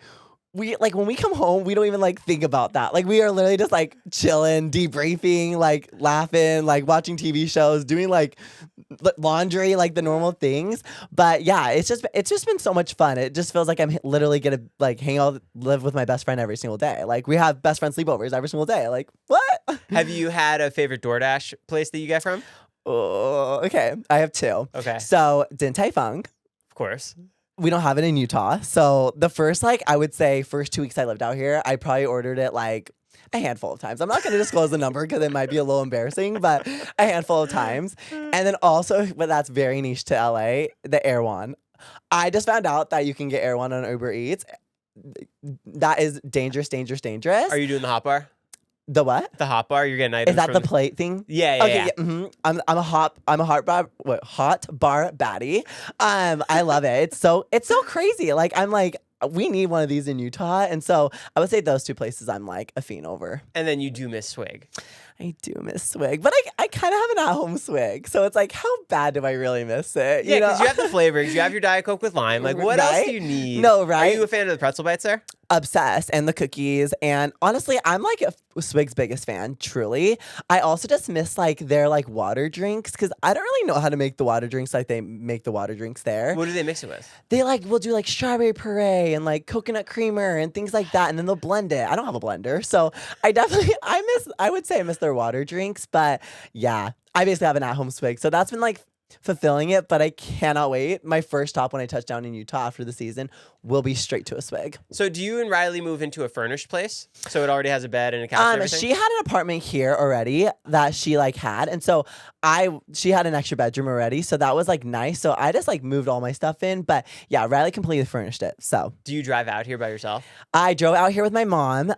when we come home, we don't even like think about that. Like we are literally just like chilling, debriefing, like laughing, like watching TV shows, doing like laundry, like the normal things. But yeah, it's just been so much fun. It just feels like I'm literally gonna like live with my best friend every single day. Like we have best friend sleepovers every single day. Like what? Have you had a favorite DoorDash place that you get from? Oh, okay. I have 2. Okay. So Din Tai Fung. Of course. We don't have it in Utah. So the first, I would say first 2 weeks I lived out here, I probably ordered it like a handful of times. I'm not going to disclose the number because it might be a little embarrassing, but a handful of times. And then also, but that's very niche to LA, the Erewhon. I just found out that you can get Erewhon on Uber Eats. That is dangerous. Are you doing the hot bar? The what? The hot bar. You're getting items. Is that the plate thing? Yeah. Okay. Yeah. Mm-hmm. I'm a hot bar baddie. I love it. It's so crazy. Like I'm like, we need one of these in Utah, and so I would say those 2 places I'm like a fiend over. And then you do miss Swig. I do miss Swig, but I kind of have an at-home Swig, so it's like, how bad do I really miss it? Yeah, because you have the flavors. You have your Diet Coke with lime. Like, what else do you need? No, right? Are you a fan of the pretzel bites there? Obsessed, and the cookies, and honestly, I'm like a Swig's biggest fan. Truly, I also just miss like their like water drinks because I don't really know how to make the water drinks like they make the water drinks there. What do they mix it with? They like will do like strawberry puree and like coconut creamer and things like that, and then they'll blend it. I don't have a blender, so I would say I miss their water drinks, but yeah, I basically have an at-home Swig, so that's been like fulfilling it, but I cannot wait. My first stop when I touch down in Utah after the season will be straight to a Swig. So do you and Rylee move into a furnished place? So it already has a bed and a couch and everything? She had an apartment here already that she like had, and so she had an extra bedroom already, so that was like nice. So I just like moved all my stuff in, but yeah, Rylee completely furnished it. So do you drive out here by yourself? I drove out here with my mom,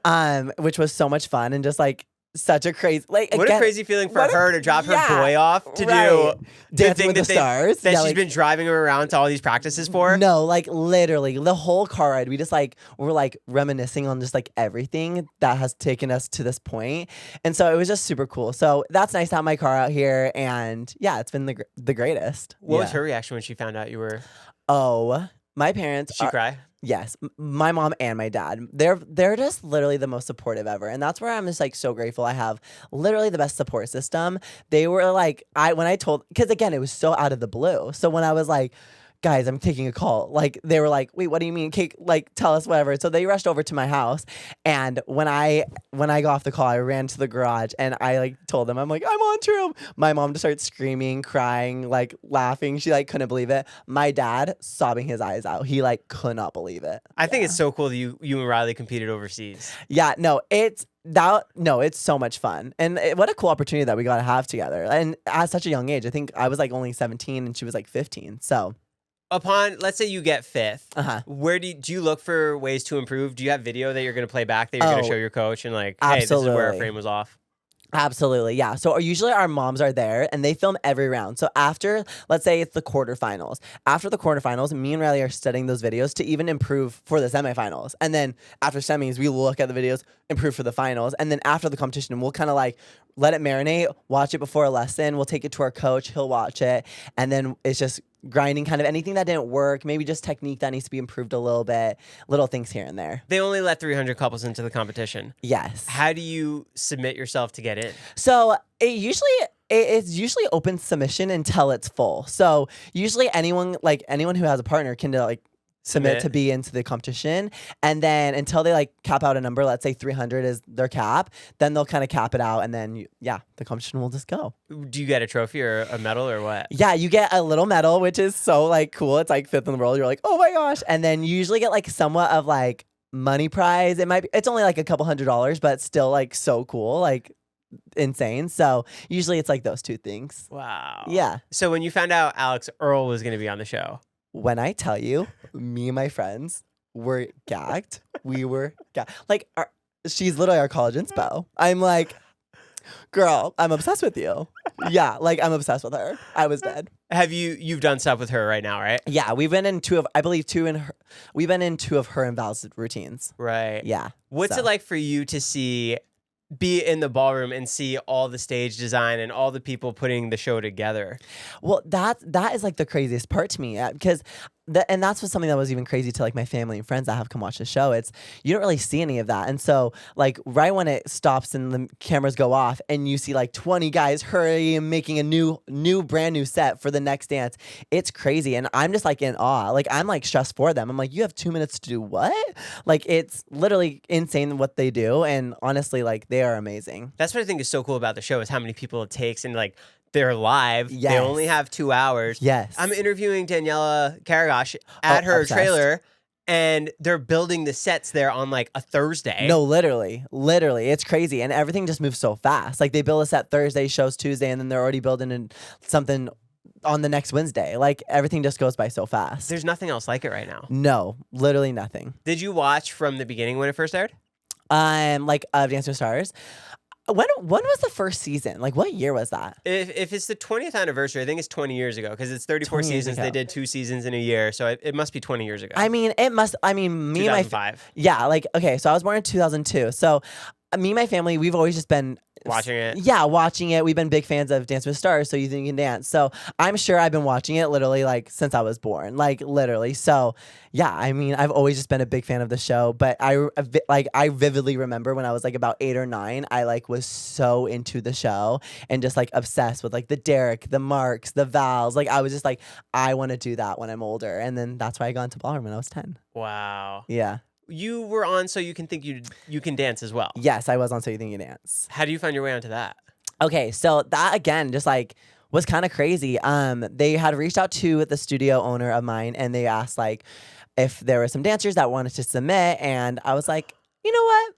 which was so much fun, and just like such a crazy, like, what again, a crazy feeling for her to drop her boy off to do Dancing with the Stars that she's been driving him around to all these practices for. No, like literally the whole car ride, we just like were like reminiscing on just like everything that has taken us to this point, and so it was just super cool. So that's nice to have my car out here, and yeah, it's been the greatest. What was her reaction when she found out you were? Oh, my parents. Did she cry? Yes, my mom and my dad. They're just literally the most supportive ever, and that's where I'm just like so grateful. I have literally the best support system. They were like, when I told, because again, it was so out of the blue. So when I was like, guys, I'm taking a call, like they were like, wait, what do you mean? Kate, like tell us whatever. So they rushed over to my house, and when I got off the call, I ran to the garage and I like told them, I'm like, I'm on Troupe. My mom just started screaming, crying, like laughing. She like couldn't believe it. My dad sobbing his eyes out. He like could not believe it. I think it's so cool that you and Rylee competed overseas. Yeah, no, it's so much fun. And what a cool opportunity that we got to have together. And at such a young age, I think I was like only 17 and she was like 15. So let's say you get fifth, where do you look for ways to improve? Do you have video that you're going to play back that you're going to show your coach and like, hey, this is where our frame was off? Absolutely, yeah. So usually our moms are there and they film every round. So after, let's say it's the quarterfinals. After the quarterfinals, me and Rylee are studying those videos to even improve for the semifinals. And then after semis, we look at the videos, improve for the finals. And then after the competition, we'll kind of like let it marinate, watch it before a lesson. We'll take it to our coach. He'll watch it. And then it's just grinding kind of anything that didn't work, maybe just technique that needs to be improved a little bit, little things here and there. They only let 300 couples into the competition. Yes. How do you submit yourself to get in? So it's usually open submission until it's full. So usually anyone who has a partner can like submit to be into the competition, and then until they like cap out a number, let's say 300 is their cap, then they'll kind of cap it out, and then the competition will just go. Do you get a trophy or a medal or what? Yeah, you get a little medal, which is so like cool. It's like fifth in the world. You're like, oh my gosh. And then you usually get like somewhat of like money prize. It's only like a couple $100s, but still like so cool, like insane. So usually it's like those two things. Wow. Yeah. So when you found out Alix Earle was going to be on the show, when I tell you, me and my friends were gagged. We were gagged. Like, she's literally our college inspo. I'm like, girl, I'm obsessed with you. Yeah, like I'm obsessed with her. I was dead. Have you've done stuff with her right now, right? Yeah, we've been in two of her and Val's routines. Right. Yeah. What's it like for you to be in the ballroom and see all the stage design and all the people putting the show together? Well, that is like the craziest part to me, because and that's was something that was even crazy to like my family and friends that have come watch the show. It's you don't really see any of that, and so like right when it stops and the cameras go off and you see like 20 guys hurrying making a brand new set for the next dance, it's crazy, and I'm just like in awe. Like I'm like stressed for them. I'm like, you have 2 minutes to do what? Like it's literally insane what they do, and honestly, like they are amazing. That's what I think is so cool about the show is how many people it takes, and like they're live. Yes. They only have 2 hours. Yes. I'm interviewing Daniela Karagosh at her trailer, and they're building the sets there on like a Thursday. No, literally. It's crazy. And everything just moves so fast. Like they build a set Thursday, shows Tuesday, and then they're already building in something on the next Wednesday. Like everything just goes by so fast. There's nothing else like it right now. No, literally nothing. Did you watch from the beginning when it first aired? Like Dancing with Stars. When was the first season? Like, what year was that? If it's the 20th anniversary, I think it's 20 years ago because it's 34 seasons. They did 2 seasons in a year, so it must be 20 years ago. I mean, it must. I mean, me 2005. Yeah, like okay, so I was born in 2002. So me and my family, we've always just been watching it. Yeah, watching it. We've been big fans of Dance with Stars, So You Think You Can Dance. So I'm sure I've been watching it literally like since I was born, like literally. So yeah, I mean, I've always just been a big fan of the show. But I vividly remember when I was like about 8 or 9, I like was so into the show and just like obsessed with like the Derek, the Marks, the Vals. Like I was just like, I want to do that when I'm older. And then that's why I got into ballroom when I was 10. Wow. Yeah. You were on So You Can Think You Can Dance as well. Yes, I was on So You Think You Can Dance. How do you find your way onto that? Okay, so that again just like was kind of crazy. They had reached out to the studio owner of mine and they asked like if there were some dancers that wanted to submit, and I was like, you know what?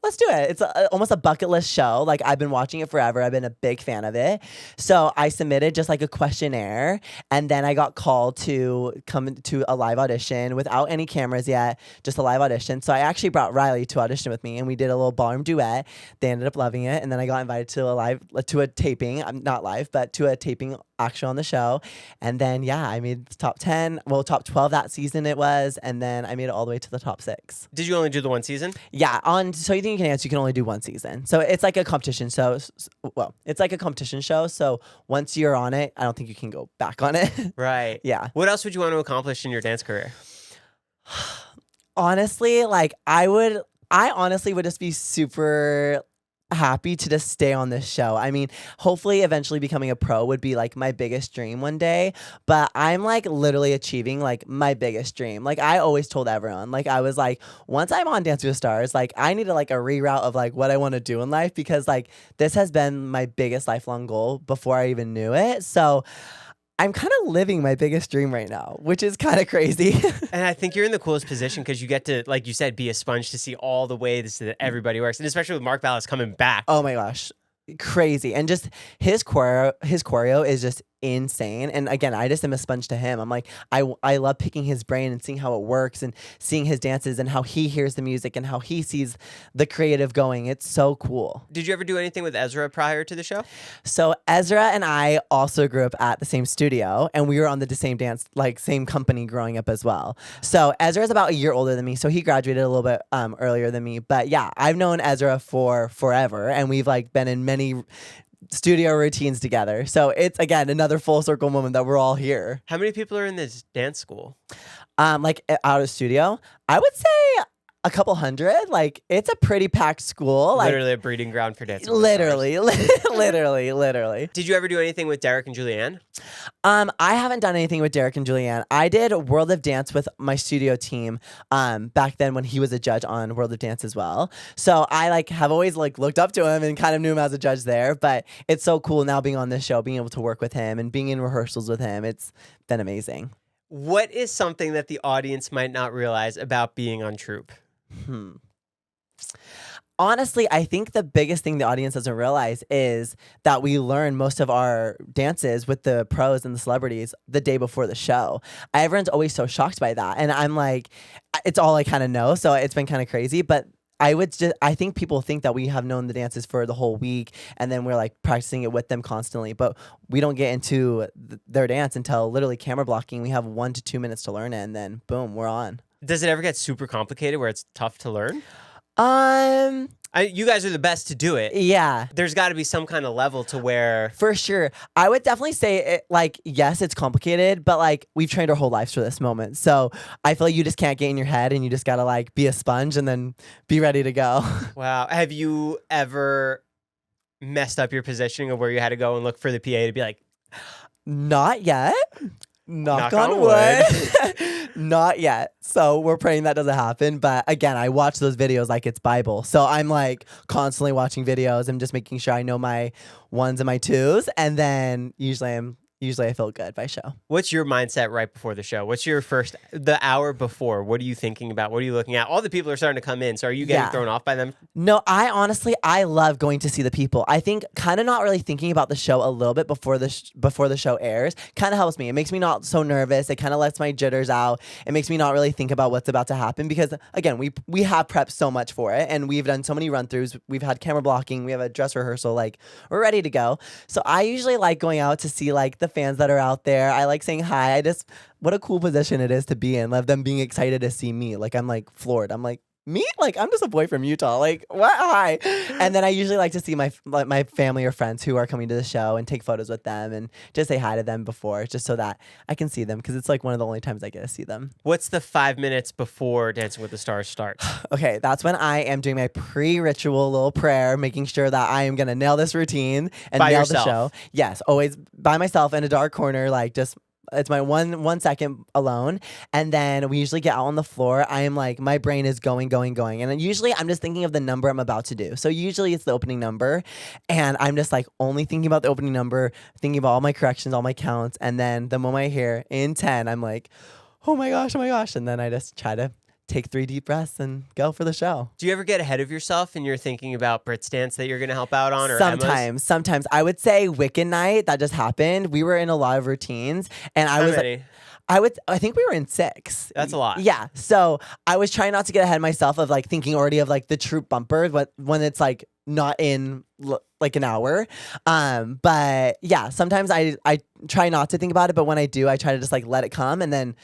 let's do it. It's almost a bucket list show. Like, I've been watching it forever. I've been a big fan of it. So I submitted just like a questionnaire, and then I got called to come to a live audition without any cameras yet, just a live audition. So I actually brought Rylee to audition with me, and we did a little ballroom duet. They ended up loving it, and then I got invited to a taping. I'm not live, but to a taping actually on the show. And then, yeah, I made top 10, well, top 12 that season it was, and then I made it all the way to the top 6. Did you only do the one season? Yeah, on So You Think You Can Dance, you can only do one season. So it's like a competition show. Well, it's like a competition show. So once you're on it, I don't think you can go back on it. Right. Yeah. What else would you want to accomplish in your dance career? Honestly, like I honestly would just be super happy to just stay on this show. I mean, hopefully eventually becoming a pro would be like my biggest dream one day, but I'm like literally achieving like my biggest dream. Like I always told everyone, like I was like, once I'm on Dance with the Stars, like I need like a reroute of like what I want to do in life, because like this has been my biggest lifelong goal before I even knew it. So I'm kind of living my biggest dream right now, which is kind of crazy. And I think you're in the coolest position because you get to, like you said, be a sponge to see all the ways that everybody works. And especially with Mark Ballas coming back. Oh my gosh. Crazy. And just his choreo is just insane. And again, I just am a sponge to him. I'm like, I love picking his brain and seeing how it works and seeing his dances and how he hears the music and how he sees the creative going. It's so cool. Did you ever do anything with Ezra prior to the show? So Ezra and I also grew up at the same studio, and we were on the same same company growing up as well. So Ezra is about a year older than me, so he graduated a little bit earlier than me. But yeah, I've known Ezra for forever, and we've like been in many studio routines together. So it's, again, another full circle moment that we're all here. How many people are in this dance school? Like out of studio, I would say a couple hundred. Like it's a pretty packed school. Like, literally a breeding ground for dance. Literally. Did you ever do anything with Derek and Julianne? I haven't done anything with Derek and Julianne. I did World of Dance with my studio team back then when he was a judge on World of Dance as well. So I like have always like looked up to him and kind of knew him as a judge there. But it's so cool now being on this show, being able to work with him and being in rehearsals with him. It's been amazing. What is something that the audience might not realize about being on Troupe? Honestly, I think the biggest thing the audience doesn't realize is that we learn most of our dances with the pros and the celebrities the day before the show. Everyone's always so shocked by that. And I'm like, it's all I kind of know. So it's been kind of crazy. But I think people think that we have known the dances for the whole week and then we're like practicing it with them constantly. But we don't get into their dance until literally camera blocking. We have 1 to 2 minutes to learn it, and then boom, we're on. Does it ever get super complicated where it's tough to learn? You guys are the best to do it. Yeah. There's got to be some kind of level to where... For sure. I would definitely say, yes, it's complicated, but, like, we've trained our whole lives for this moment. So I feel like you just can't get in your head, and you just got to, like, be a sponge and then be ready to go. Wow. Have you ever messed up your positioning of where you had to go and look for the PA to be like... Not yet. Knock on wood. Not yet. So we're praying that doesn't happen. But again, I watch those videos like it's Bible. So I'm like constantly watching videos and just making sure I know my 1s and my 2s. And then usually I feel good by show. What's your mindset right before the show? What's your the hour before? What are you thinking about? What are you looking at? All the people are starting to come in. So are you getting thrown off by them? No, I love going to see the people. I think kind of not really thinking about the show a little bit before the show airs kind of helps me. It makes me not so nervous. It kind of lets my jitters out. It makes me not really think about what's about to happen because, again, we have prepped so much for it and we've done so many run-throughs. We've had camera blocking. We have a dress rehearsal. Like, we're ready to go. So I usually like going out to see like the fans that are out there. I like saying hi. What a cool position it is to be in. Love them being excited to see me. Like, I'm like floored. I'm like, me? Like, I'm just a boy from Utah. Like, what? Hi. And then I usually like to see my family or friends who are coming to the show and take photos with them and just say hi to them before, just so that I can see them because it's like one of the only times I get to see them. What's the 5 minutes before Dancing with the Stars starts? Okay, that's when I am doing my pre-ritual little prayer, making sure that I am going to nail this routine and by nail yourself. The show. Yes, always by myself in a dark corner, like just... It's my one second alone. And then we usually get out on the floor. I am like, my brain is going. And usually I'm just thinking of the number I'm about to do. So usually it's the opening number. And I'm just like only thinking about the opening number, thinking about all my corrections, all my counts. And then the moment I hear in 10, I'm like, oh my gosh. And then I just try to take 3 deep breaths and go for the show. Do you ever get ahead of yourself and you're thinking about Brit's dance that you're going to help out on? Or Emma's? Sometimes. I would say Wiccan night, that just happened. We were in a lot of routines, and How many? I think we were in 6. That's a lot. Yeah. So I was trying not to get ahead of myself of like thinking already of like the Troupe bumper when it's like not in like an hour. But yeah, sometimes I try not to think about it, but when I do, I try to just like let it come and then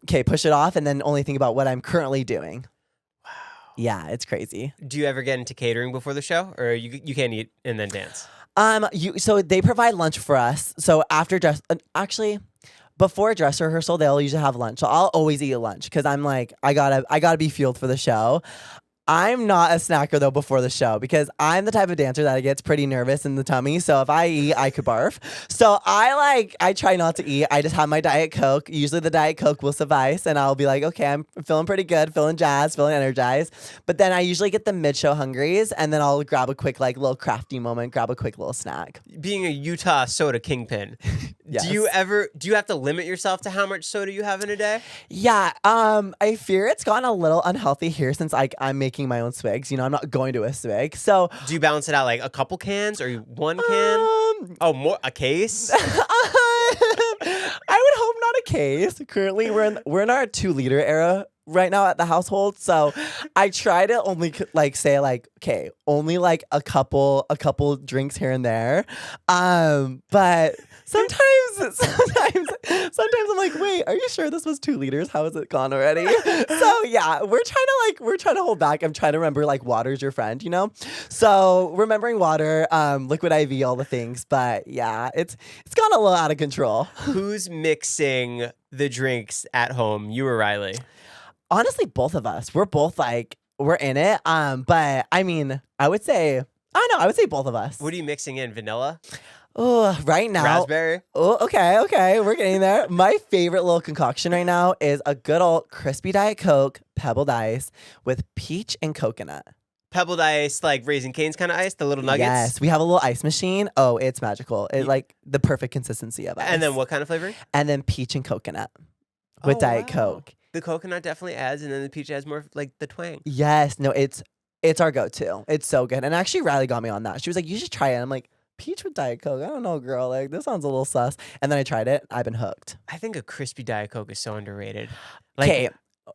push it off and then only think about what I'm currently doing. Wow. Yeah, it's crazy. Do you ever get into catering before the show, or you can't eat and then dance? So they provide lunch for us. So after before dress rehearsal, they'll usually have lunch. So I'll always eat lunch because I'm like, I gotta be fueled for the show. I'm not a snacker though before the show because I'm the type of dancer that gets pretty nervous in the tummy. So if I eat, I could barf. So I try not to eat. I just have my Diet Coke. Usually the Diet Coke will suffice and I'll be like, okay, I'm feeling pretty good, feeling jazzed, feeling energized. But then I usually get the mid-show hungries and then I'll grab a quick like little crafty moment, grab a quick little snack. Being a Utah soda kingpin, yes. do you have to limit yourself to how much soda you have in a day? Yeah, I fear it's gotten a little unhealthy here since I'm making my own swigs. You know, I'm not going to a swig. So do you balance it out like a couple cans or one can? A case? I would hope not a case. Currently, we're in our 2-liter era right now at the household. So I try to only like say like, okay, only like a couple drinks here and there. But sometimes I'm like, wait, are you sure this was 2 liters? How is it gone already? So yeah, we're trying to hold back. I'm trying to remember like water's your friend, you know? So remembering water, liquid IV, all the things. But yeah, it's gone a little out of control. Who's mixing the drinks at home? You or Rylee? Honestly, both of us. We're both like, we're in it. But I mean, I would say both of us. What are you mixing in? Vanilla? Oh, right now. Raspberry? Oh, okay. We're getting there. My favorite little concoction right now is a good old crispy Diet Coke, pebbled ice with peach and coconut. Pebbled ice, like Raising Cane's kind of ice, the little nuggets? Yes, we have a little ice machine. Oh, it's magical. It's like the perfect consistency of ice. And then what kind of flavoring? And then peach and coconut with Diet Coke. The coconut definitely adds, and then the peach adds more like the twang. Yes, no, it's our go-to. It's so good. And actually, Rylee got me on that. She was like, you should try it. I'm like, peach with Diet Coke? I don't know, girl. Like, this sounds a little sus. And then I tried it. I've been hooked. I think a crispy Diet Coke is so underrated. Okay.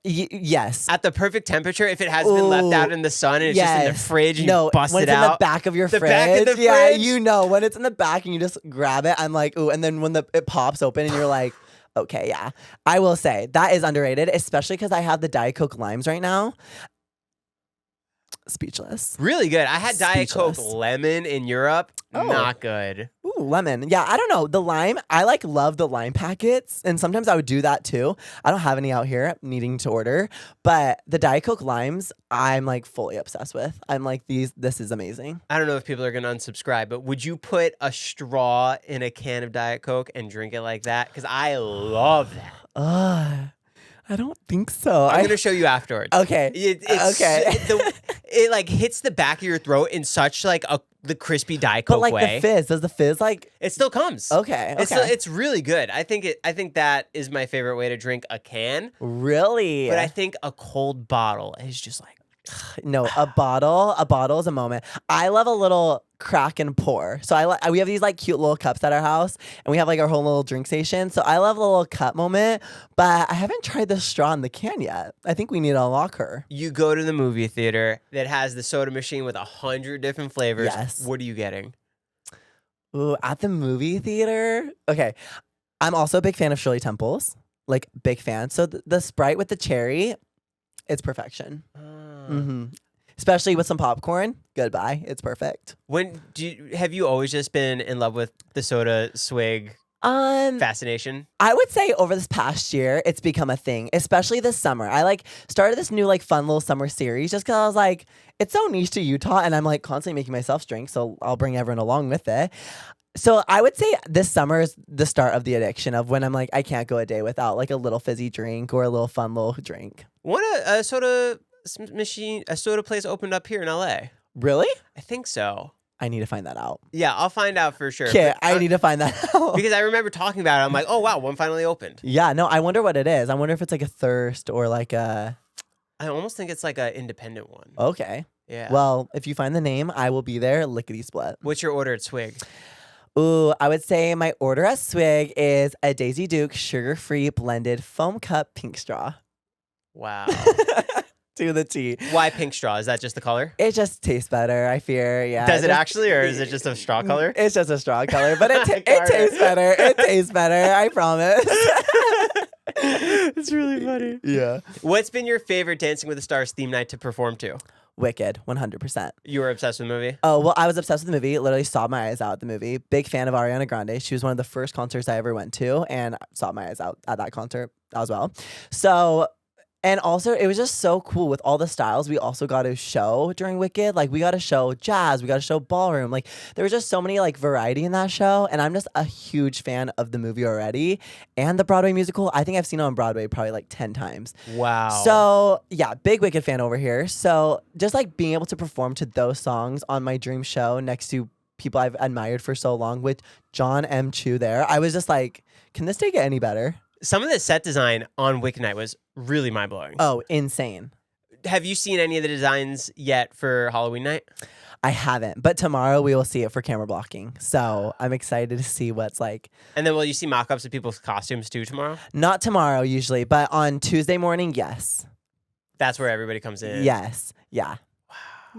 Yes. At the perfect temperature, if it hasn't been left out in the sun and it's just in the fridge and you bust it out. When it's in the back of your fridge. Back of the fridge? Yeah, you know. When it's in the back and you just grab it, I'm like, ooh. And then when it pops open and you're like, okay, yeah. I will say, that is underrated, especially because I have the Diet Coke limes right now. Speechless. Really good. I had Diet Coke lemon in Europe. Oh. Not good. Ooh, lemon. Yeah, I don't know. The lime, I like love the lime packets. And sometimes I would do that too. I don't have any out here needing to order. But the Diet Coke limes, I'm like fully obsessed with. I'm like, this is amazing. I don't know if people are going to unsubscribe, but would you put a straw in a can of Diet Coke and drink it like that? Because I love that. I don't think so. I'm going to show you afterwards. Okay. Okay. It like hits the back of your throat in such like the crispy Diet Coke way. But like the fizz, does the fizz like? It still comes. Okay. It's really good. I think that is my favorite way to drink a can. Really? But I think a cold bottle is just like. No, a bottle is a moment. I love a little crack and pour. So we have these like cute little cups at our house, and we have like our whole little drink station. So I love a little cup moment, but I haven't tried the straw in the can yet. I think we need to unlock her. You go to the movie theater that has the soda machine with 100 different flavors. Yes. What are you getting? Ooh, at the movie theater? Okay. I'm also a big fan of Shirley Temple's. Like, big fan. So the Sprite with the cherry, it's perfection. Mm-hmm. Especially with some popcorn. Goodbye. It's perfect. Have you always just been in love with the soda swig fascination? I would say over this past year, it's become a thing, especially this summer. I like started this new like fun little summer series just because I was like, it's so niche to Utah, and I'm like constantly making myself drink, so I'll bring everyone along with it. So I would say this summer is the start of the addiction of when I'm like, I can't go a day without like a little fizzy drink or a little fun little drink. A soda place opened up here in LA. Really? I think so. I need to find that out. Yeah, I'll find out for sure. Okay, I need to find that out. Because I remember talking about it. I'm like, oh, wow, one finally opened. Yeah, no, I wonder what it is. I wonder if it's like a thirst or like a... I almost think it's like an independent one. Okay. Yeah. Well, if you find the name, I will be there lickety split. What's your order at Swig? Ooh, I would say my order at Swig is a Daisy Duke sugar-free blended foam cup pink straw. Wow. To the T. Why pink straw? Is that just the color? It just tastes better, I fear. Yeah. Does it actually, or is it just a straw color? It's just a straw color, but it tastes better. It tastes better, I promise. It's really funny. Yeah. What's been your favorite Dancing with the Stars theme night to perform to? Wicked, 100%. You were obsessed with the movie? Oh, well, I was obsessed with the movie. Literally sobbed my eyes out at the movie. Big fan of Ariana Grande. She was one of the first concerts I ever went to, and sobbed my eyes out at that concert as well. So, and also, it was just so cool with all the styles we also got to show during Wicked. Like, we got to show jazz, we got to show ballroom. Like, there was just so many, like, variety in that show, and I'm just a huge fan of the movie already. And the Broadway musical, I think I've seen it on Broadway probably, like, 10 times. Wow. So, yeah, big Wicked fan over here. So, just, like, being able to perform to those songs on my dream show next to people I've admired for so long with John M. Chu there, I was just like, can this day get any better? Some of the set design on Wicked Night was really mind-blowing. Oh, insane. Have you seen any of the designs yet for Halloween night? I haven't, but tomorrow we will see it for camera blocking. So I'm excited to see what's like. And then will you see mock-ups of people's costumes too tomorrow? Not tomorrow usually, but on Tuesday morning, yes. That's where everybody comes in. Yes. Yeah.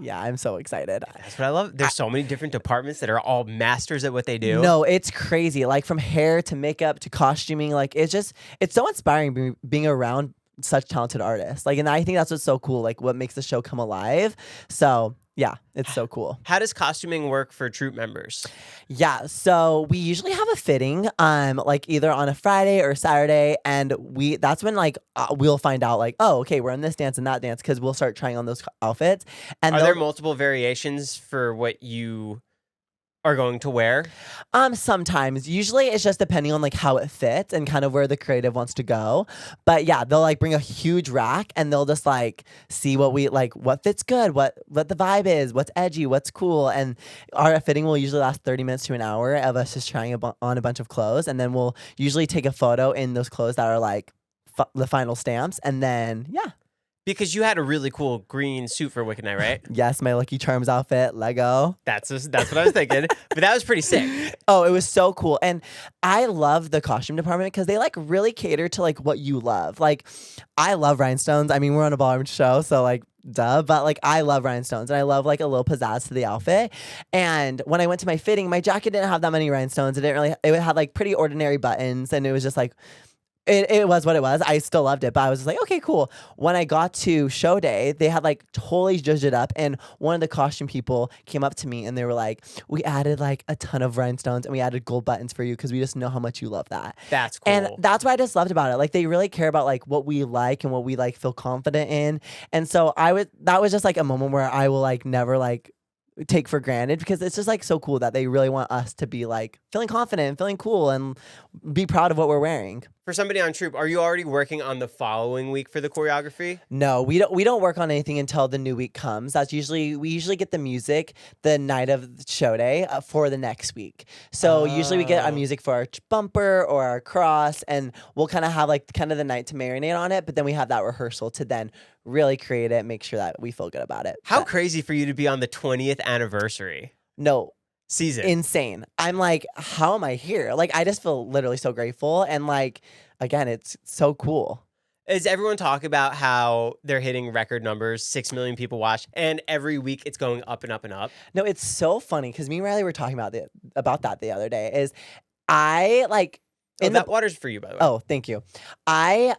Yeah, I'm so excited. That's what I love. There's so many different departments that are all masters at what they do. No, it's crazy. Like from hair to makeup to costuming, like it's so inspiring being around such talented artists. Like, and I think that's what's so cool, like what makes the show come alive. So yeah, it's so cool. How does costuming work for troupe members? Yeah, so we usually have a fitting, like either on a Friday or Saturday, and that's when like we'll find out like, oh, okay, we're in this dance and that dance because we'll start trying on those outfits. And are there multiple variations for what you are going to wear? Sometimes. Usually it's just depending on like how it fits and kind of where the creative wants to go. But yeah, they'll like bring a huge rack and they'll just like see what what fits good, what the vibe is, what's edgy, what's cool. And our fitting will usually last 30 minutes to an hour of us just trying on a bunch of clothes. And then we'll usually take a photo in those clothes that are like the final stamps. And then, yeah. Because you had a really cool green suit for Wicked Night, right? Yes, my Lucky Charms outfit, Lego. That's what I was thinking. But that was pretty sick. Oh, it was so cool. And I love the costume department because they like really cater to like what you love. Like, I love rhinestones. I mean, we're on a ballroom show, so like duh, but like I love rhinestones and I love like a little pizzazz to the outfit. And when I went to my fitting, my jacket didn't have that many rhinestones. It had like pretty ordinary buttons, and it was just like it was what it was. I still loved it, but I was just like, okay, cool. When I got to show day, they had like totally zhuzhed it up, and one of the costume people came up to me and they were like, we added like a ton of rhinestones and we added gold buttons for you because we just know how much you love that. That's cool. And that's what I just loved about it. Like, they really care about like what we like and what we like feel confident in. And so that was just like a moment where I will like never like take for granted, because it's just like so cool that they really want us to be like feeling confident and feeling cool and be proud of what we're wearing. For somebody on troupe, are you already working on the following week for the choreography? No, we don't work on anything until the new week comes. We usually get the music the night of the show day for the next week. So usually we get a music for our bumper or our cross, and we'll kind of have like kind of the night to marinate on it, but then we have that rehearsal to then really create it, make sure that we feel good about it. How crazy for you to be on the 20th anniversary? No. Season. Insane. I'm like, how am I here? Like, I just feel literally so grateful. And like, again, it's so cool. Is everyone talk about how they're hitting record numbers, 6 million people watch, and every week it's going up and up and up? No, it's so funny because me and Rylee were talking about that the other day. Is I like that water's for you, by the way. Oh, thank you. I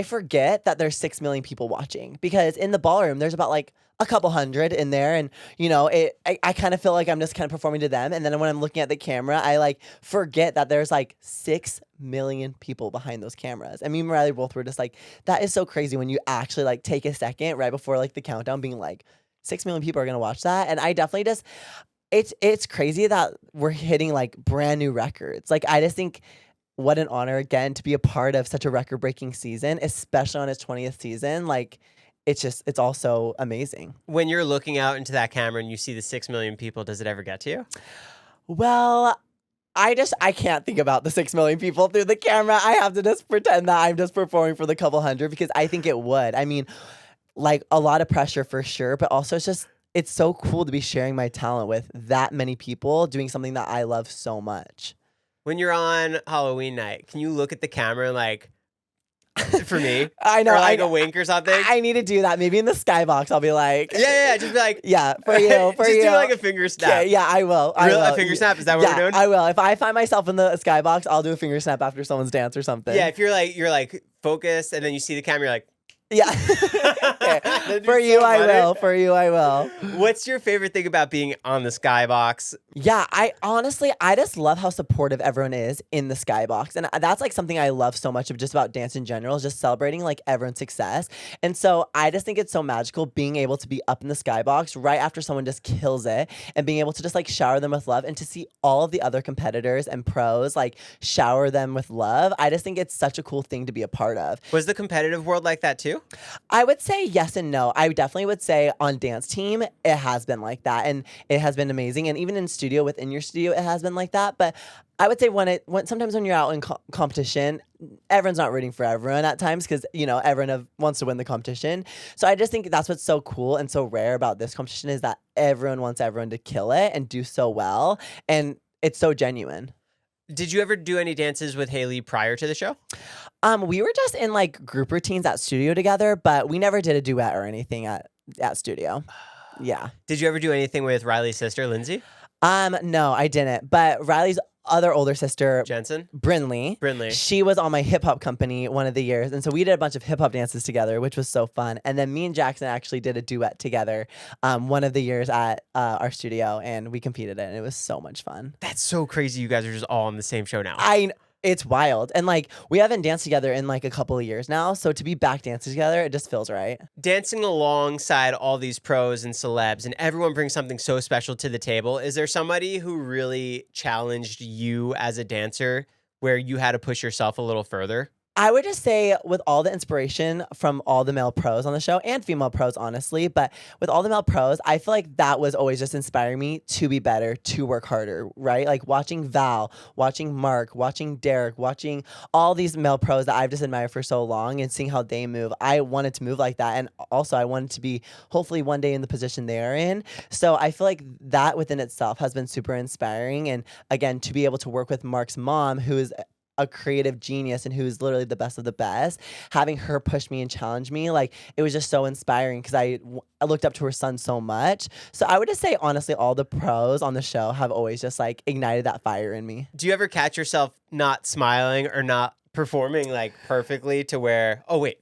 forget that there's 6 million people watching, because in the ballroom there's about like a couple hundred in there, and you know, I kind of feel like I'm just kind of performing to them, and then when I'm looking at the camera, I like forget that there's like 6 million people behind those cameras. And me and Rylee both were just like, that is so crazy when you actually like take a second right before like the countdown, being like 6 million people are gonna watch that. And I definitely just it's crazy that we're hitting like brand new records. Like, I just think what an honor again to be a part of such a record-breaking season, especially on its 20th season. Like, it's also amazing. When you're looking out into that camera and you see the 6 million people, does it ever get to you? Well, I can't think about the 6 million people through the camera. I have to just pretend that I'm just performing for the couple hundred because I think it would. I mean, like a lot of pressure for sure, but also it's so cool to be sharing my talent with that many people doing something that I love so much. When you're on Halloween night, can you look at the camera and like, for me? I know. Or like a wink or something? I need to do that. Maybe in the skybox, I'll be like... Yeah, just be like... Yeah, for you, for just you. do like a finger snap. Yeah, I will. A finger snap? Is that what we're doing? I will. If I find myself in the skybox, I'll do a finger snap after someone's dance or something. Yeah, if you're like focused and then you see the camera, you're like... Yeah. For you, I will. For you, I will. What's your favorite thing about being on the skybox? Yeah, I just love how supportive everyone is in the skybox. And that's like something I love so much of just about dance in general, is just celebrating like everyone's success. And so I just think it's so magical being able to be up in the skybox right after someone just kills it and being able to just like shower them with love and to see all of the other competitors and pros like shower them with love. I just think it's such a cool thing to be a part of. Was the competitive world like that too? I would say yes and no. I definitely would say on dance team, it has been like that. And it has been amazing. And even in studio, within your studio, it has been like that. But I would say sometimes when you're out in competition, everyone's not rooting for everyone at times because, you know, everyone wants to win the competition. So I just think that's what's so cool and so rare about this competition is that everyone wants everyone to kill it and do so well. And it's so genuine. Did you ever do any dances with Rylee prior to the show? We were just in like group routines at studio together, but we never did a duet or anything at studio. Yeah. Did you ever do anything with Riley's sister, Lindsay? No, I didn't. But Riley's other older sister, Jensen? Brynlee, she was on my hip hop company one of the years. And so we did a bunch of hip hop dances together, which was so fun. And then me and Jackson actually did a duet together one of the years at our studio, and we competed in it. And it was so much fun. That's so crazy. You guys are just all on the same show now. It's wild. And like we haven't danced together in like a couple of years now. So to be back dancing together, it just feels right. Dancing alongside all these pros and celebs and everyone brings something so special to the table. Is there somebody who really challenged you as a dancer where you had to push yourself a little further? I would just say with all the inspiration from all the male pros on the show and female pros, honestly, but with all the male pros, I feel like that was always just inspiring me to be better, to work harder, right? Like watching Val, watching Mark, watching Derek, watching all these male pros that I've just admired for so long and seeing how they move. I wanted to move like that. And also I wanted to be hopefully one day in the position they are in. So I feel like that within itself has been super inspiring. And again, to be able to work with Mark's mom, who is a creative genius and who's literally the best of the best, having her push me and challenge me, like it was just so inspiring because I looked up to her son so much. So I would just say, honestly, all the pros on the show have always just like ignited that fire in me. Do you ever catch yourself not smiling or not performing like perfectly to where, oh wait.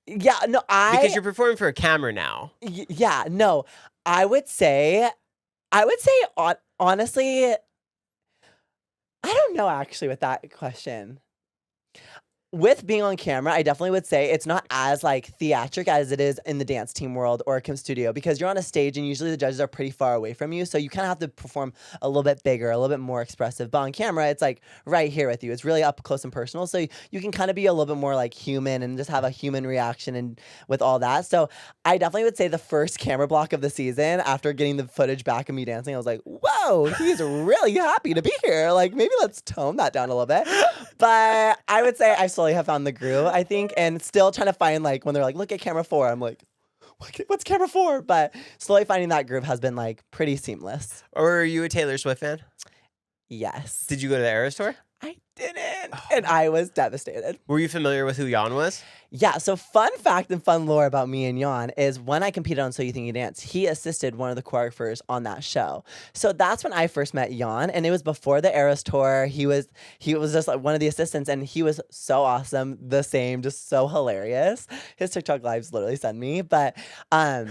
Yeah, no, because you're performing for a camera now. Yeah, no, I would say, honestly, I don't know actually with that question. With being on camera, I definitely would say it's not as like theatric as it is in the dance team world or a studio because you're on a stage and usually the judges are pretty far away from you. So you kind of have to perform a little bit bigger, a little bit more expressive. But on camera, it's like right here with you. It's really up close and personal. So you can kind of be a little bit more like human and just have a human reaction and with all that. So I definitely would say the first camera block of the season after getting the footage back of me dancing, I was like, whoa, he's really happy to be here. Like maybe let's tone that down a little bit. But I would say I slowly have found the groove, I think, and still trying to find like when they're like, look at camera 4, I'm like, what's camera 4? But slowly finding that groove has been like pretty seamless. Or are you a Taylor Swift fan? Yes. Did you go to the Eras tour? I didn't, and I was devastated. Were you familiar with who Jan was? Yeah, so fun fact and fun lore about me and Jan is when I competed on So You Think You Dance, he assisted one of the choreographers on that show. So that's when I first met Jan, and it was before the Eras tour. He was just like one of the assistants, and he was so awesome, the same, just so hilarious. His TikTok lives literally send me, but I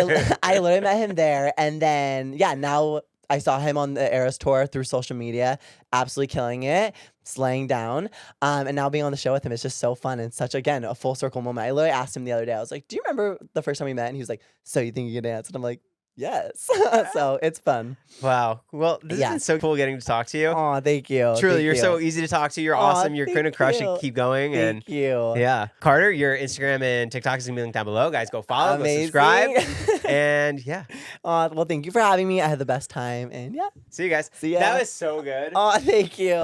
literally met him there, and then now I saw him on the Eras tour through social media, absolutely killing it, slaying down. And now being on the show with him is just so fun and such, again, a full circle moment. I literally asked him the other day, I was like, do you remember the first time we met? And he was like, so you think you can dance? And I'm like, Yes. So it's fun. Wow. Well, this has been so cool getting to talk to you. Oh, thank you. Truly, thank you're you. so easy to talk to. You're awesome. You're going to crush it. Keep going. Thank you. Yeah. Carter, your Instagram and TikTok is going to be linked down below. Guys, go follow, go subscribe. And yeah. Well, thank you for having me. I had the best time. And yeah. See you guys. See ya. That was so good. Oh, thank you.